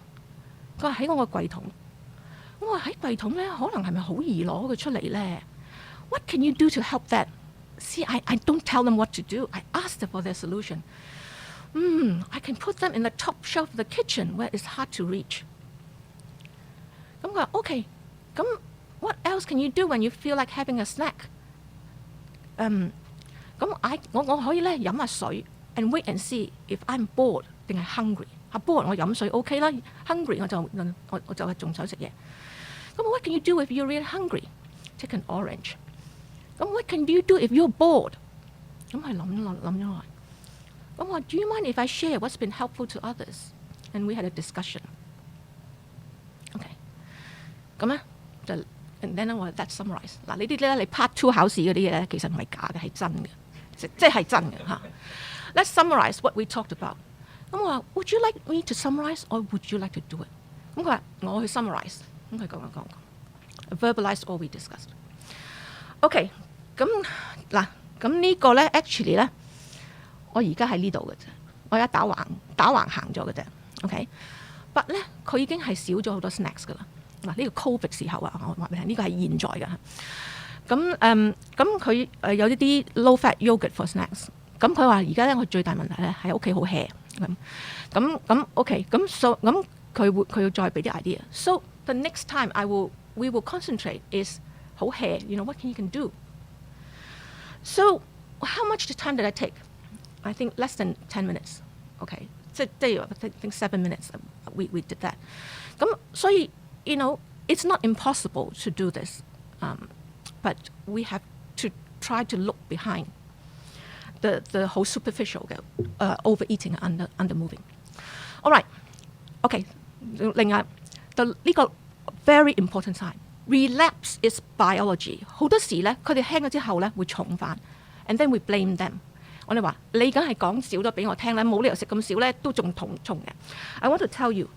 [SPEAKER 3] 佢話喺我個櫃桶。我話喺櫃桶咧，可能係咪好易攞佢出嚟咧？What can you do to help that? See, I don't tell them what to do. I ask them for their solution. I can put them in the top shelf of the kitchen where it's hard to reach. 咁佢話 OK， 咁 what else can you do when you feel like having a snack? 咁我可以咧飲下水 and wait and see if I'm bored 定係 hungry。bored 我飲水 OK 啦 ，hungry 我就係仲想食嘢。咁 what can you do if you're really hungry? Take an orange. 咁 what can you do if you're bored? 咁係諗咗耐。咁我話 Do you mind if I share what's been helpful to others? And we had a discussion. OK. 咁咧就 and then 我話 Let's summarize。嗱呢啲咧你 Part 2考試嗰啲嘢咧，其實唔係假嘅，係真嘅，即係真嘅嚇。Let's summarize what we talked about。咁我話 Would you like me to summarize or would you like to do it？ 咁佢話我去 summarize。咁佢講verbalize all we discussed。OK， 咁嗱，咁呢個咧 actually 咧，我而家喺呢度嘅啫，我而家打橫行咗嘅啫。OK，but 咧佢已經係少咗好多 snacks 噶啦。嗱呢個 COVID 時候啊，我話俾你聽，呢個係現在㗎。咁佢有一啲 low fat yogurt for snacks。咁佢話而家咧我最大問題咧喺屋企好 hea。咁 OK， 咁佢要再俾啲 idea。So the next time we will concentrate is 好 hea。You know what you can do? So how much time did I take? I think less than 10 minutes. OK， 即係 I think 7 minutes. We did that. 咁所以 you know it's not impossible to do this, but we have to try to look behind the whole superficial 嘅overeating and undermoving. All right, OK。另外呢個 very important sign, relapse is biology。好多時咧，佢哋輕咗之後咧會重返 ，and then we blame them。我哋話你梗係講少咗俾我聽咧，冇理由食咁少咧都仲重嘅。I want to tell you,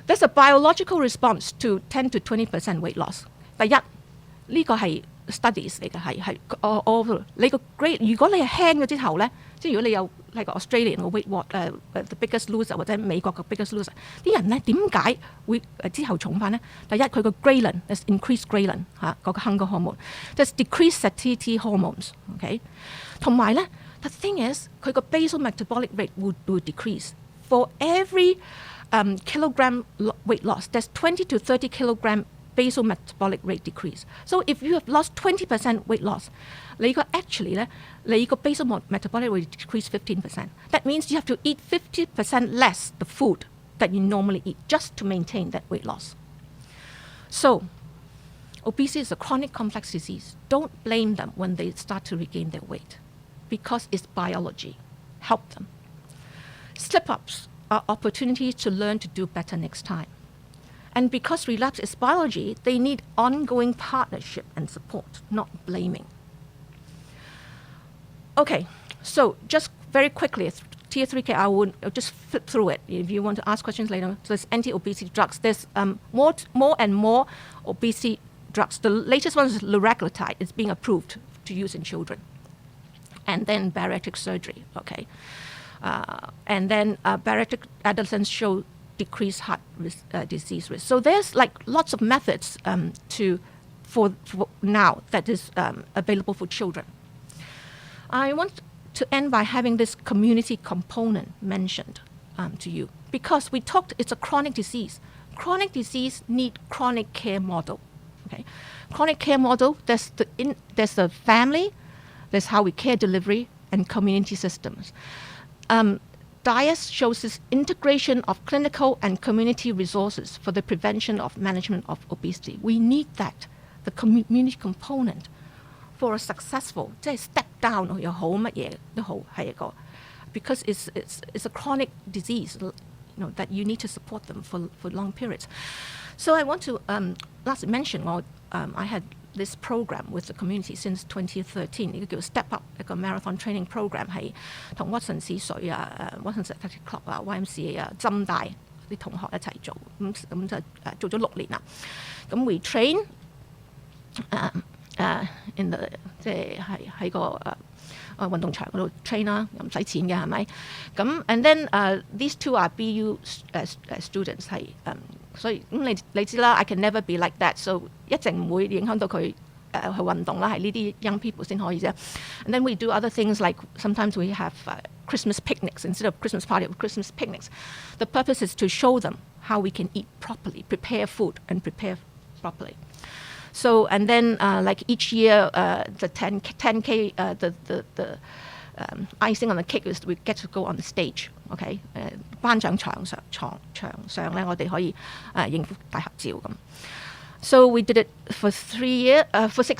[SPEAKER 3] there's a biological response to 10 to 20% weight loss。第一，呢個係 studies 嚟嘅，係你個 grade。如果你係輕咗之後咧，即係如果你有係個 Australian 個 weight the biggest loser 或者美國個 biggest loser， 啲人咧點解會之後重返咧？第一佢個 ghrelin，there's increased ghrelin 嗰個 hunger hormone，there's decreased satiety hormones。OK， 同埋咧 the thing is 佢個 basal metabolic rate will decrease for every kilogram weight loss. There's 20 to 30 kilogram basal metabolic rate decrease. So if you have lost 20% weight loss, 你個 actually 咧，你個 basal metabolic rate decrease 15%. That means you have to eat 50% less the food that you normally eat just to maintain that weight loss. So obesity is a chronic complex disease. Don't blame them when they start to regain their weight because it's biology. Help them. Slip-ups are opportunities to learn to do better next time. And because relapse is biology, they need ongoing partnership and support, not blaming. Okay, so just very quickly, Tier 3K, I will just flip through it. If you want to ask questions later, so there's anti-obesity drugs. There's more and more obesity drugs. The latest one is liraglutide. It's being approved to use in children. And then bariatric surgery, okay. And then bariatric adolescents show decreased heart disease risk. So there's like lots of methods for now that is available for children. I want to end by having this community component mentioned to you because we talked it's a chronic disease. Chronic disease need chronic care model. Okay, chronic care model. There's the family, there's how we care delivery and community systems. DIAS shows this integration of clinical and community resources for the prevention of management of obesity. We need that the community component for a successful 即係 step down 又好乜嘢都好係一個 because it's a chronic disease that you need to support them for long periods. So I want to last mention I had this program with the community since 2013 呢個叫 Step Up 一個 marathon training program 係同屈臣氏水Watsons Athletic Club YMCA 浸大啲同學一齊做咁就做咗6年啦。咁 we train in the 即係喺個運動場嗰度 train 啦，又唔使錢嘅係咪？咁 and then these two are BU students 係所以咁你知啦 I can never be like that， so 一定唔會影響到佢去運動啦，係呢啲 young people 先可以啫。And then we do other things like sometimes we have Christmas picnics instead of Christmas party or Christmas picnics. The purpose is to show them how we can eat properly, prepare food and prepare properly. So and then like each year the 10K the icing on the cake is we get to go on the stage. OK 頒獎場上咧，我哋可以影幅大合照咁。So we did it for 6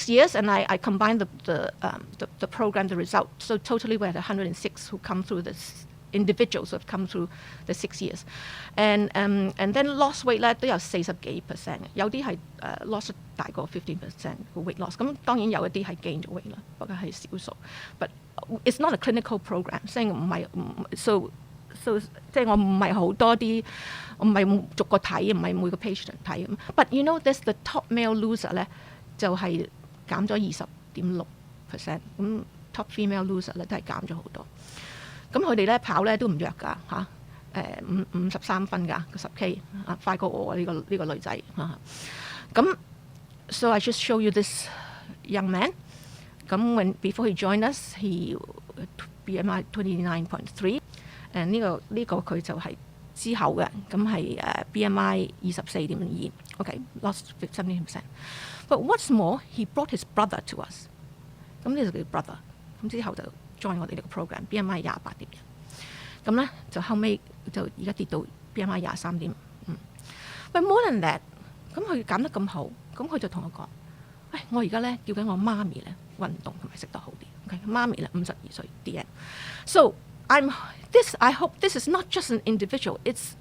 [SPEAKER 3] years, and I combined the program, the result. So totally we had 106 who come through this individuals who have come through the 6 years, and then lost weight 咧都有40幾%，有啲係lost 大過15% 個 weight loss。咁當然有一啲係 gain 咗 weight 啦，不過係少數。But it's not a clinical program， 所以唔係so 即係我唔係好多啲，我唔係逐個睇，唔係每個 patient 睇。But you know this the top male loser 咧就係減咗20.6%， 咁 top female loser 咧都係減咗好多。咁佢哋咧跑咧都唔弱㗎嚇，53分㗎個10K 快過我呢個女仔嚇。咁 so I just show you this young man。咁before he joined us he BMI 29.3。誒呢個佢就係之後嘅，咁係BMI 24.2 ，OK lost 17%。But what's more, he brought his brother to us。咁呢就叫 brother。咁之後就 join 我哋呢個 program，BMI 28.1。咁咧就後尾就而家跌到 BMI 23.5。But more than that， 咁佢減得咁好，咁佢就同我講：，我而家咧叫緊我媽咪咧運動同埋食得好啲。OK， 媽咪咧52歲 ，the end。So I hope this is not just an individual. It's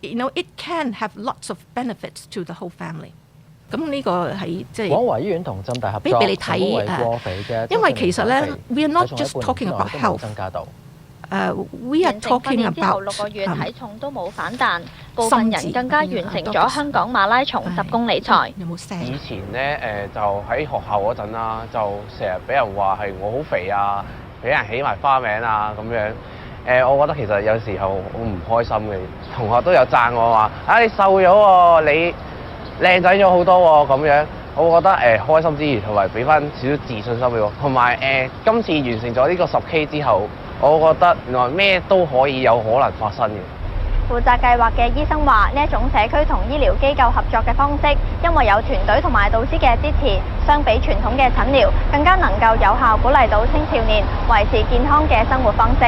[SPEAKER 3] it can have lots of benefits to the whole family. 咁呢個係即係
[SPEAKER 4] 廣華醫院同浸大合作，
[SPEAKER 3] 俾你睇因為其實咧 ，we are not just talking about health. We are talking about
[SPEAKER 5] 6個月體重都冇反彈，部分人更加完成咗香港馬拉松10公里賽。
[SPEAKER 3] 有冇聲？
[SPEAKER 6] 以前咧就喺學校嗰陣啦，就成日俾人話係我好肥啊，俾人起埋花名啊咁樣。我覺得其實有時候好唔開心嘅，同學都有讚我話：你瘦咗喎，你靚仔咗好多喎咁樣。我覺得開心之餘，同埋俾翻少少自信心俾我。同埋今次完成咗呢個10K 之後，我覺得原來咩都可以有可能發生嘅。
[SPEAKER 5] 負責計劃嘅醫生話：呢一種社區同醫療機構合作嘅方式，因為有團隊同埋導師嘅支持，相比傳統嘅診療，更加能夠有效鼓勵到青少年維持健康嘅生活方式。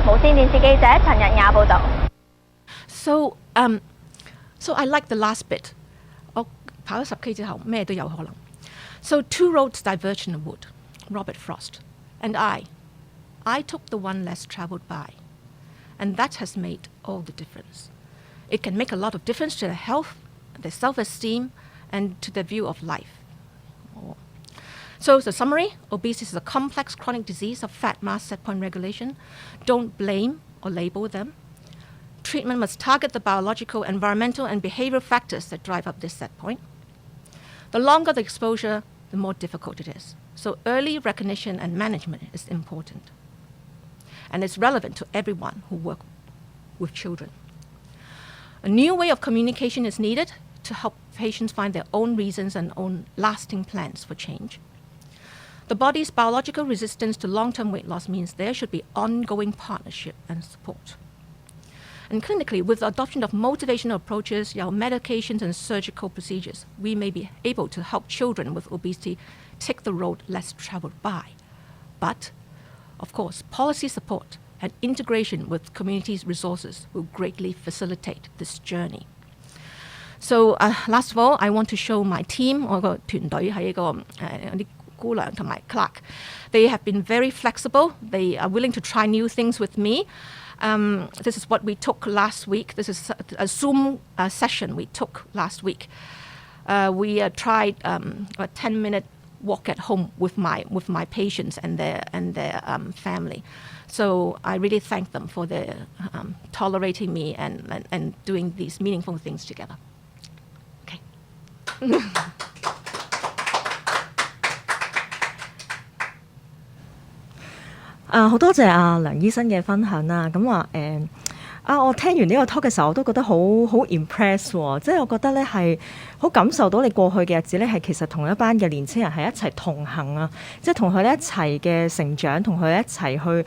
[SPEAKER 5] 無線電視記者陳日雅報導。
[SPEAKER 3] So I like the last bit。我跑咗10K 之後，咩都有可能。So two roads diverged in the wood. Robert Frost and I took the one less travelled by, and that has made all the difference. It can make a lot of difference to their health, their self-esteem, and to their view of life. So the summary, obesity is a complex chronic disease of fat mass set point regulation. Don't blame or label them. Treatment must target the biological, environmental, and behavioral factors that drive up this set point. The longer the exposure, the more difficult it is. So early recognition and management is important. And it's relevant to everyone who works with children. A new way of communication is needed to help patients find their own reasons and own lasting plans for change. The body's biological resistance to long-term weight loss means there should be ongoing partnership and support. And clinically, with the adoption of motivational approaches, medications and surgical procedures, we may be able to help children with obesity take the road less traveled by. But, of course, policy support and integration with communities' resources will greatly facilitate this journey. So last of all, I want to show my team 我個團隊係一個有啲姑娘同埋 Clark. They have been very flexible. They are willing to try new things with me. This is what we took last week. This is a Zoom session we took last week. We tried a 10-minute walk at home with my patients and their family. So I really thank them for their tolerating me and doing these meaningful things together. Okay.
[SPEAKER 2] 好多謝阿梁醫生嘅分享啦。咁話我聽完呢個 talk 嘅時候，我都覺得好 impress 喎。即係我覺得咧係好感受到你過去嘅日子咧，係其實同一班嘅年青人係一齊同行啊，即係同佢哋一齊嘅成長，同佢哋一齊去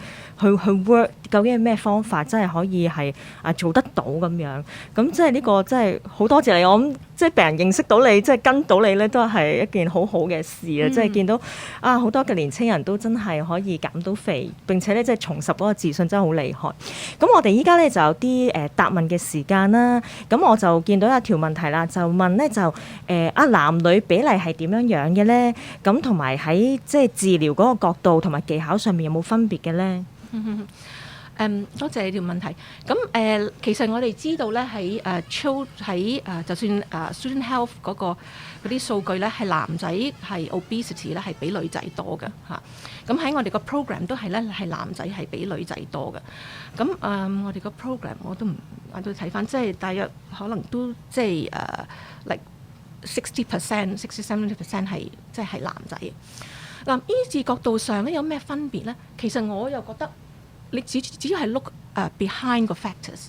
[SPEAKER 2] work， 究竟係咩方法真係可以係做得到咁樣。咁即係呢個真係好多謝你。我諗即係被人認識到你，即係跟到你咧，都係一件好好嘅事啊！即係見到好多嘅年青人都真係可以減到肥，並且咧即係重拾嗰個自信，真係好厲害。咁我哋依家咧就有啲答問嘅時間啦。咁我就見到一條問題啦，就問咧就男女比例係點樣樣嘅咧？咁同埋喺即係治療嗰個角度同埋技巧上面有冇分別嘅咧？
[SPEAKER 3] 多謝你條問題。咁其實我哋知道咧喺就算student health 嗰啲數據咧，係男仔係 obesity 咧係比女仔多嘅嚇。咁喺我哋個 program 都係咧係男仔係比女仔多嘅。咁我哋個 program 我都睇翻，即係大約可能都即係like 60%、70% 係即係男仔。嗱，醫治角度上咧有咩分別咧？其實我又覺得。你只要係 look behind 個 factors，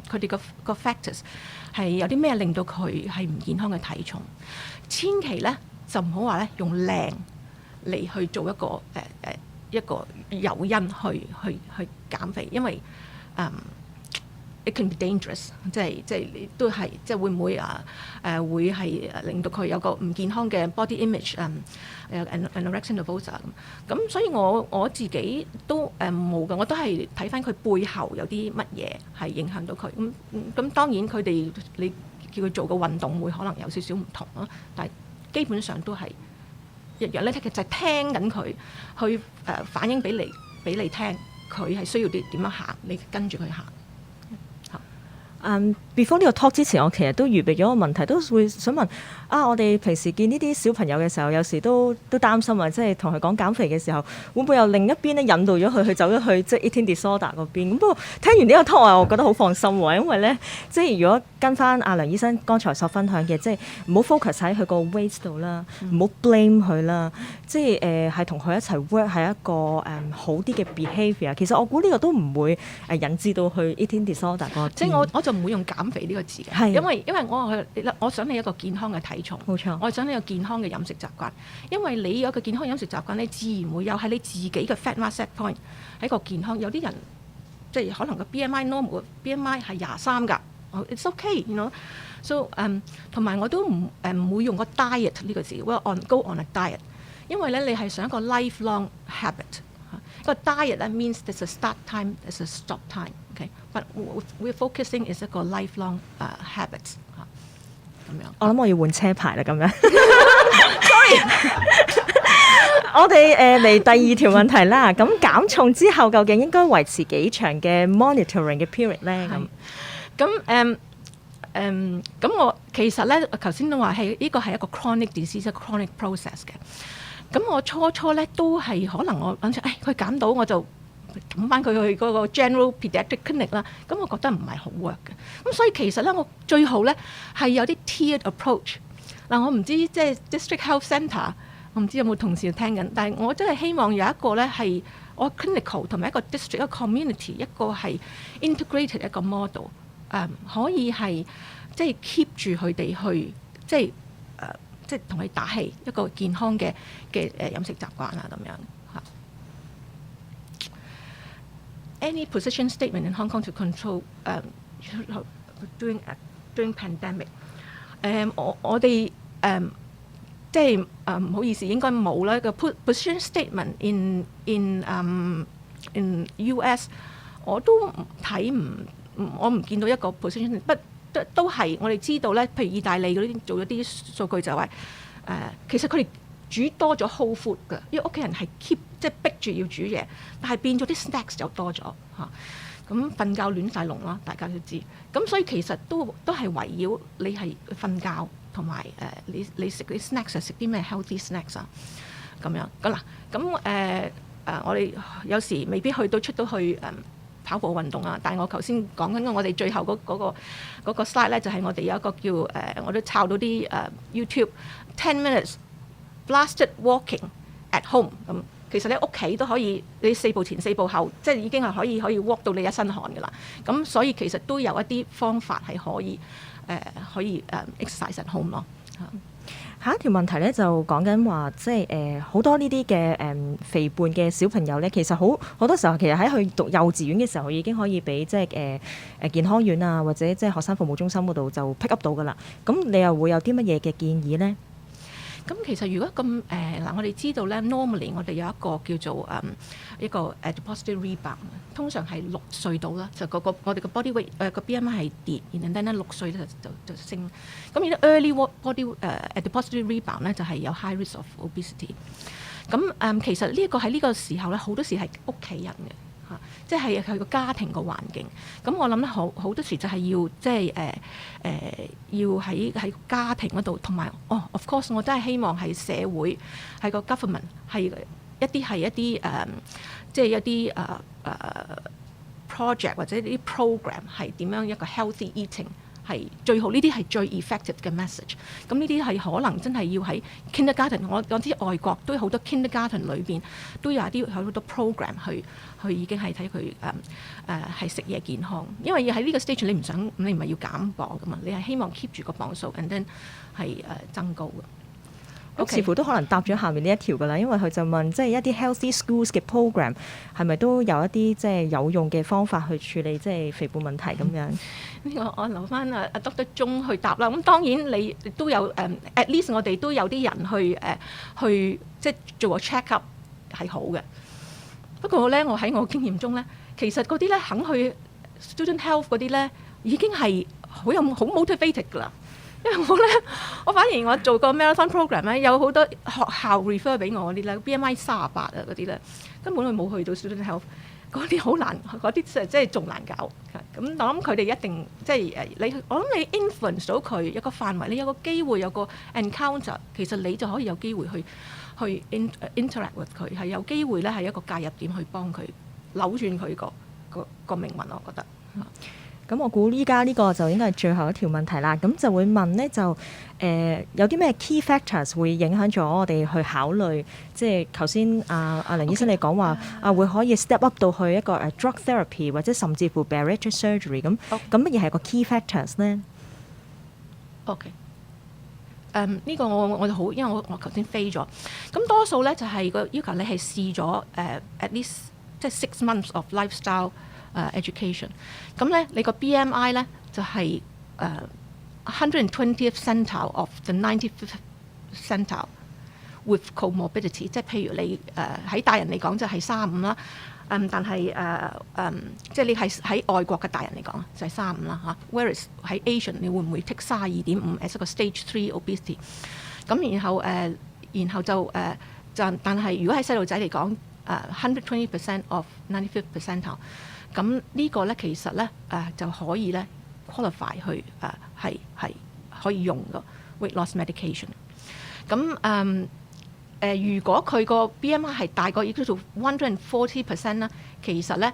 [SPEAKER 3] 佢哋個 factors 係有啲咩令到佢係唔健康嘅體重，千祈咧就唔好話咧用靚嚟去做一個誘因去減肥，因為it can be dangerous， 即係都係即係會唔會會係令到佢有個唔健康嘅 body image anorexia nervosa 咁，所以我自己都冇嘅，我都係睇翻佢背後有啲乜嘢係影響到佢咁當然佢哋你叫佢做個運動會可能有少少唔同咯，但係基本上都係一樣咧，就係聽緊佢去反映俾你聽，佢係需要點樣行，你跟住佢行。
[SPEAKER 2] before 呢個 talk 之前，我其實都預備咗個問題，都會想問我哋平時見呢啲小朋友嘅時候，有時都擔心啊，即係同佢講減肥嘅時候，會唔會由另一邊咧引導咗佢去走咗去即係 eating disorder 嗰邊？咁不過聽完呢個 talk 我覺得好放心喎，因為咧即係如果跟翻阿梁醫生剛才所分享嘅，即係唔好 focus 喺佢個 weight 度啦，唔好 blame 佢啦，即係係同佢一齊 work 係一個好啲嘅 behaviour。其實我估呢個都唔會引致到去 eating disorder 嗰邊。
[SPEAKER 3] 即係我就唔會用減肥呢個字嘅，因為我想你一個健康嘅體重，
[SPEAKER 2] 冇錯，
[SPEAKER 3] 我想你一個健康嘅飲食習慣，因為你有一個健康飲食習慣，你自然會有喺你自己嘅 fat mass set point 喺個健康。有啲人即係可能個 BMI normal BMI 係23㗎，it's okay，you know。So 同埋我都唔會用個 diet 呢個字 ，go on a diet， 因為咧你係想一個 lifelong habit。個 diet that means there's a start time, there's a stop time, okay? But we're focusing is 一個 lifelong habits 咁樣。
[SPEAKER 2] 我諗我要換車牌啦，咁樣。Sorry 我哋嚟第二條問題啦。咁減重之後，究竟應該維持幾長嘅 monitoring 嘅 period 咧？
[SPEAKER 3] 咁我其實咧頭先都話係呢個係一個 chronic disease、chronic process 嘅。咁我初咧都係可能我諗住，佢減到我就撳翻佢去嗰個 general pediatric clinic 啦。咁我覺得唔係好 work 嘅。咁所以其實咧，我最好咧係有啲 tiered approach。嗱，我唔知即係 district health centre， 我唔知有冇同事聽緊，但係我真係希望有一個咧係我 clinical 同埋一個 district 一個 community 一個係 integrated 一個 model， 可以係即係 keep 住佢哋去即係同佢打氣一個健康嘅飲食習慣啊咁樣嚇。Any position statement in Hong Kong to control during pandemic？ 我哋即係唔好意思，應該冇啦。個 position statement in US 我都睇我唔見到一個 position，but 都係我哋知道咧，譬如意大利嗰啲做咗啲數據就話其實佢哋煮多咗 whole food 㗎，因為屋企人係 keep 即係逼住要煮嘢，但係變咗啲 snacks 就多咗嚇。咁瞓覺亂晒龍啦，大家都知。咁所以其實都係圍繞你係瞓覺同埋你食啲 snacks 食啲咩 healthy snacks 啊咁樣。嗱咁我哋有時未必出到去跑步運動啊，但係我頭先講緊我哋最後嗰個 slide 咧，就係我哋有一個叫我都抄到啲YouTube 10 minutes blasted walking at home 咁。其實你屋企都可以，你4步前4步後，即係已經係可以 walk 到你一身汗㗎啦。咁所以其實都有一啲方法係可以exercise at home 咯。
[SPEAKER 2] 下一條問題咧就講緊話，即係好多呢啲嘅肥胖嘅小朋友咧，其實好多時候其實喺佢讀幼稚園嘅時候已經可以俾即係健康院啊，或者即係學生服務中心嗰度就 pick up 到㗎啦。咁你又會有啲乜嘢嘅建議咧？
[SPEAKER 3] 咁其實如果咁我哋知道咧 ，normally 我哋有一個叫做一個 adiposity rebound， 通常係6歲到啦，就我哋個 body weight 個 BMI 係跌，然後咧6歲咧就升。咁而家 early body adiposity rebound 咧就係有 high risk of obesity。咁其實呢一個喺呢個時候咧，好多時係屋企人嘅。即係佢個家庭個環境，咁我諗咧好多時就係要即係要喺家庭嗰度，同埋of course 我真係希望係社會係個 government 係一啲即係一啲project 或者啲 program 係點樣一個 healthy eating 係最好，呢啲係最 effective 嘅 message。咁呢啲係可能真係要喺 kindergarten， 我知外國都有好多 kindergarten 裏邊都有好多 program 去已經係睇佢係食嘢健康，因為喺呢個 stage 你唔係要減磅噶嘛，你係希望 keep 住個磅數 and then 係增高嘅。
[SPEAKER 2] 似乎都可能答咗下面呢一條㗎啦，因為佢就問即係一啲 healthy schools 嘅 program 係咪都有一啲即係有用嘅方法去處理即係肥胖問題咁樣？
[SPEAKER 3] 呢個我留翻阿 Dr. 鐘去答啦。咁當然你都有at least 我哋都有啲人去即係做個 check up 係好嘅。不過咧，我喺我經驗中咧，其實嗰啲咧肯去 student health 嗰啲咧已經係好 motivated 㗎啦。因為我反而我做個 marathon program 咧，有好多學校 refer 俾我嗰啲咧 BMI 38啊嗰啲咧，根本佢冇去到 student health， 嗰啲好難，嗰啲即係仲難搞。咁我諗佢哋一定即係我諗你 influence 到佢一個範圍，你有個機會有個 encounter， 其實你就可以有機會去 interact with 佢，係有機會咧係一個介入點去幫佢扭轉佢個命運，我覺得。
[SPEAKER 2] 咁我估依家呢個就應該係最後一條問題啦。咁就會問呢，就有啲咩 key factors 會影響咗我哋去考慮，即係頭先阿梁醫生你講話會可以 step up 到去一個drug therapy 或者甚至乎 bariatric surgery 咁。咁乜嘢係個 key factors 呢？
[SPEAKER 3] OK， 呢個我就好，因為我頭先飛咗。咁多數咧就係個要求你係試咗at least 即係6 months of lifestyle education。咁咧你個 BMI 咧就係120th centile of the 95th centile with comorbidity， 即係譬如你喺大人嚟講就係35啦，但係即係你係喺外國嘅大人嚟講就係35啦嚇。Whereas 喺 Asian 你會唔會 take 32.5 as 一個 stage 3 obesity？ 咁然後就但係如果喺細路仔嚟講120% of 95th percentile。咁呢個咧其實咧就可以咧 qualify 去係可以用個 weight loss medication。咁如果佢個 BMI 係大過亦都做 140% 啦，其實咧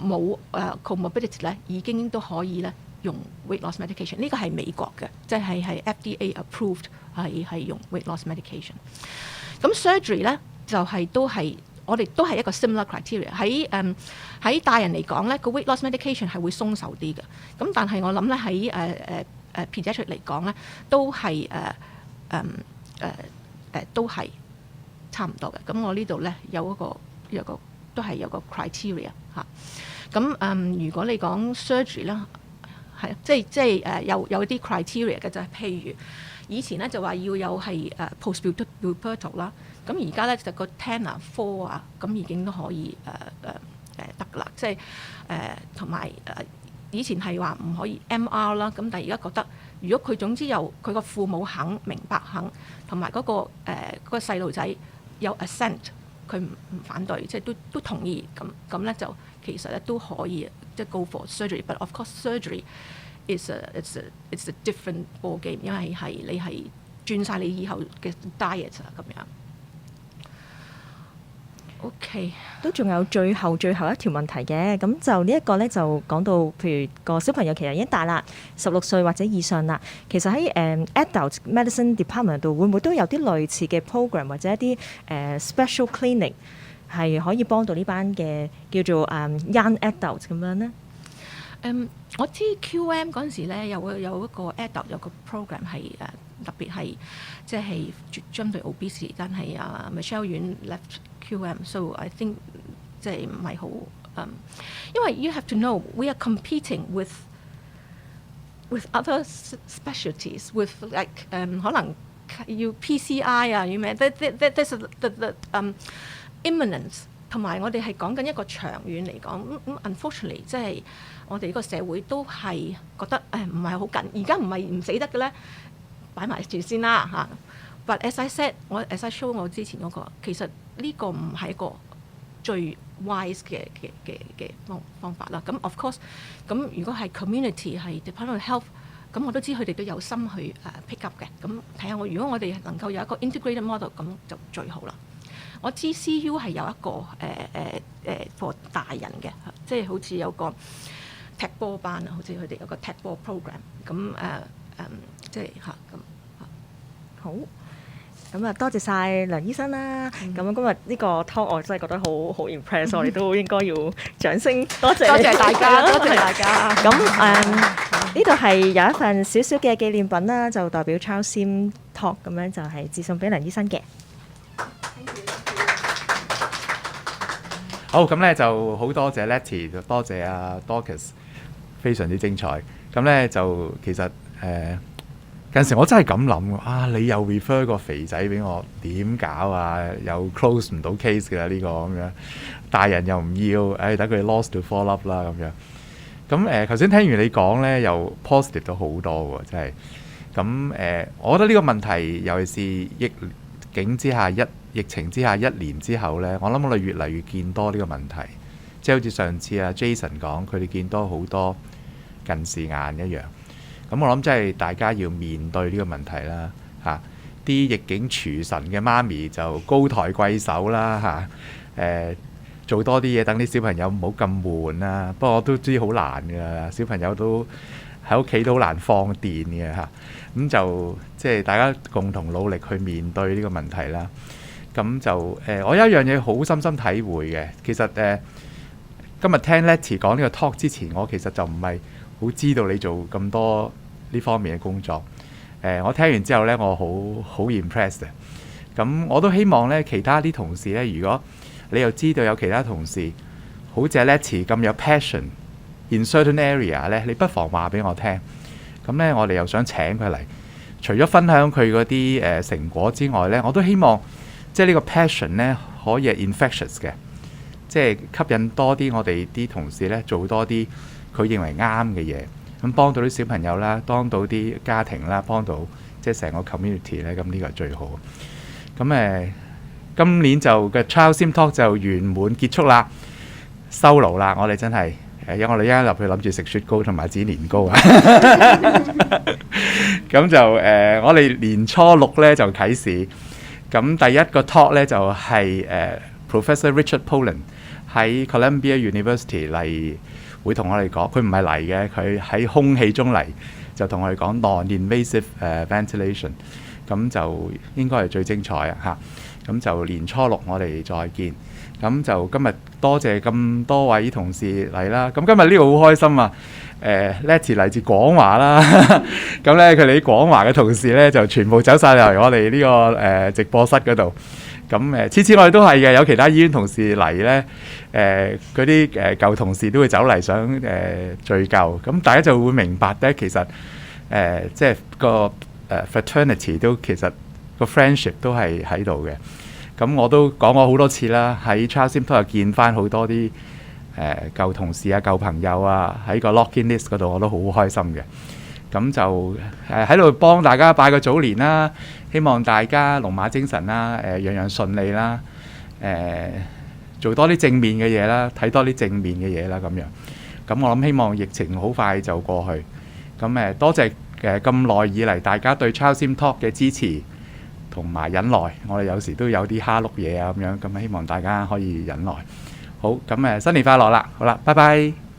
[SPEAKER 3] 冇comorbidity 咧已經都可以咧用 weight loss medication。呢個係美國嘅，即係 FDA approved 係用 weight loss medication。咁 surgery 咧就都係。我哋都係一個 similar criteria 喺大人嚟講咧，個 weight loss medication 係會鬆手啲嘅。咁但係我諗咧喺pediatric 嚟講咧，都係都係差唔多嘅。咁我呢度咧有個都係有個 criteria 嚇。咁如果你講 surgery 啦，係即係有啲 criteria 嘅，就係譬如以前咧就話要有係postpubertal 啦。咁而家咧就個 10 啊 4啊，咁已經都可以得㗎啦，即係同埋以前係話唔可以 MR 啦，咁但係而家覺得，如果佢總之有佢個父母肯明白肯，同埋嗰個細路仔有 assent， 佢唔反對，即係都同意，咁咧就其實咧都可以即係 go for surgery。But of course surgery it's a different ball game， 因為你係轉晒你以後嘅 diet 啊咁樣。OK， 都
[SPEAKER 2] 仲有最後一條問題嘅，咁就呢一個咧就講到，譬如個小朋友其實已經大啦，16歲或者以上啦，其實喺adult medicine department 度會唔會都有啲類似嘅 program 或者一啲special clinic 係可以幫到呢班嘅叫做young adult 咁樣呢？
[SPEAKER 3] 我知 QM 嗰陣時咧有一個 adult 有個 program 係特別係即係針對 obesity， 但係Michelle 院 left QM，so I think 即係唔係好因為 you have to know we are competing with other specialties with like 可能要 PCI 啊，要咩 there's the imminence， 同埋我哋係講緊一個長遠嚟講，unfortunately 即係我哋呢個社會都係覺得唔係好緊，而家唔係唔死得嘅咧，擺埋住先啦嚇。But as I said， as I show 我之前嗰個，其實呢個唔係一個最 wise 嘅方法啦。咁 of course， 咁如果係 community 係 Department of Health， 咁我都知佢哋都有心去pick up 嘅。咁睇下如果我哋能夠有一個 integrated model， 咁就最好啦。我知 CU 係有一個for 大人嘅，即係好似有個踢波班啊，好似佢哋有個踢波 program。咁即係嚇咁好。咁多謝晒梁醫生啦。咁今日呢個 talk 我真係覺得好 impress， 我哋都應該要掌聲多謝大家，多謝大家。咁呢度係有一份少少嘅紀念品啦，就代表 Child Sim Talk 咁樣就係致送俾梁醫生嘅。
[SPEAKER 1] 好，咁咧就好多謝 Lettie， 多謝阿 Dorcas， 非常之精彩。咁咧就其實近時我真係咁諗你又 refer 個肥仔俾我，點搞啊？又 close 唔到 case 嘅呢個咁樣，大人又唔要，等佢 lost to follow up 啦咁樣。咁頭先聽完你講咧，又 positive 咗好多喎，真係。咁我覺得呢個問題，尤其是疫情之下1年之後咧，我諗我哋越嚟越見多呢個問題，即係好似上次Jason 講，佢哋見多好多近視眼一樣。咁我諗即係大家要面對呢個問題啦，啲逆境廚神嘅媽咪就高抬貴手啦，做多啲嘢，等啲小朋友唔好咁悶啦。不過我都知好難㗎，小朋友都喺屋企都好難放電嘅咁就即係大家共同努力去面對呢個問題啦。咁就我有一樣嘢好深深體會嘅，其實今日聽 Lettie 講呢個 talk 之前，我其實就唔係好知道你做咁多呢方面嘅工作。我聽完之後呢，我好 impressed。咁我都希望呢，其他啲同事呢，如果你又知道有其他同事好似 Lettie 咁有 passion in certain area 呢，你不妨話俾我聽。咁呢，我哋又想請佢嚟，除咗分享佢嗰啲成果之外呢，我都希望即係呢個 passion 呢可以係 infectious 嘅，即係吸引多啲我哋啲同事呢做多啲佢認為啱嘅嘢，咁幫到啲小朋友啦，幫到啲家庭啦，幫到即係成個 community 呢，咁呢個係最好。咁今年就嘅 Child Sim Talk 就圓滿結束啦，收爐啦，我哋真係因為我哋一間入去諗住食雪糕同埋剪年糕啊，咁就我哋年初6呢就啟示，咁第一個 talk 呢就係Professor Richard Poland 喺 Columbia University 嚟，會同我哋講，佢唔係嚟嘅，佢喺空氣中嚟，就同我哋講 non-invasive ventilation， 咁就應該係最精彩啊！咁就年初6我哋再見。咁就今日多謝咁多位同事嚟啦。咁今日呢個好開心啊！Lettie 嚟自廣華啦，咁咧佢哋啲廣華嘅同事咧就全部走晒嚟我哋呢個直播室嗰度。咁次次我哋都係嘅，有其他醫院同事嚟咧，嗰啲舊同事都會走嚟想聚舊。咁大家就會明白咧，其實即係個fraternity 都其實個 friendship 都係喺度嘅。咁我都講過好多次啦，喺 Child Sim Talk 見翻好多啲舊同事啊、舊朋友啊，喺個 login list 嗰度我都好開心嘅。咁就喺度幫大家拜個早年啦，希望大家龍馬精神啦，樣樣順利啦，做多啲正面嘅嘢啦，睇多啲正面嘅嘢啦咁樣。咁我諗希望疫情好快就過去。咁多謝咁耐以嚟大家對 Child Sim Talk 嘅支持同埋忍耐。我哋有時都有啲蝦碌嘢啊咁樣，咁希望大家可以忍耐。好，咁新年快樂啦！好啦，拜拜。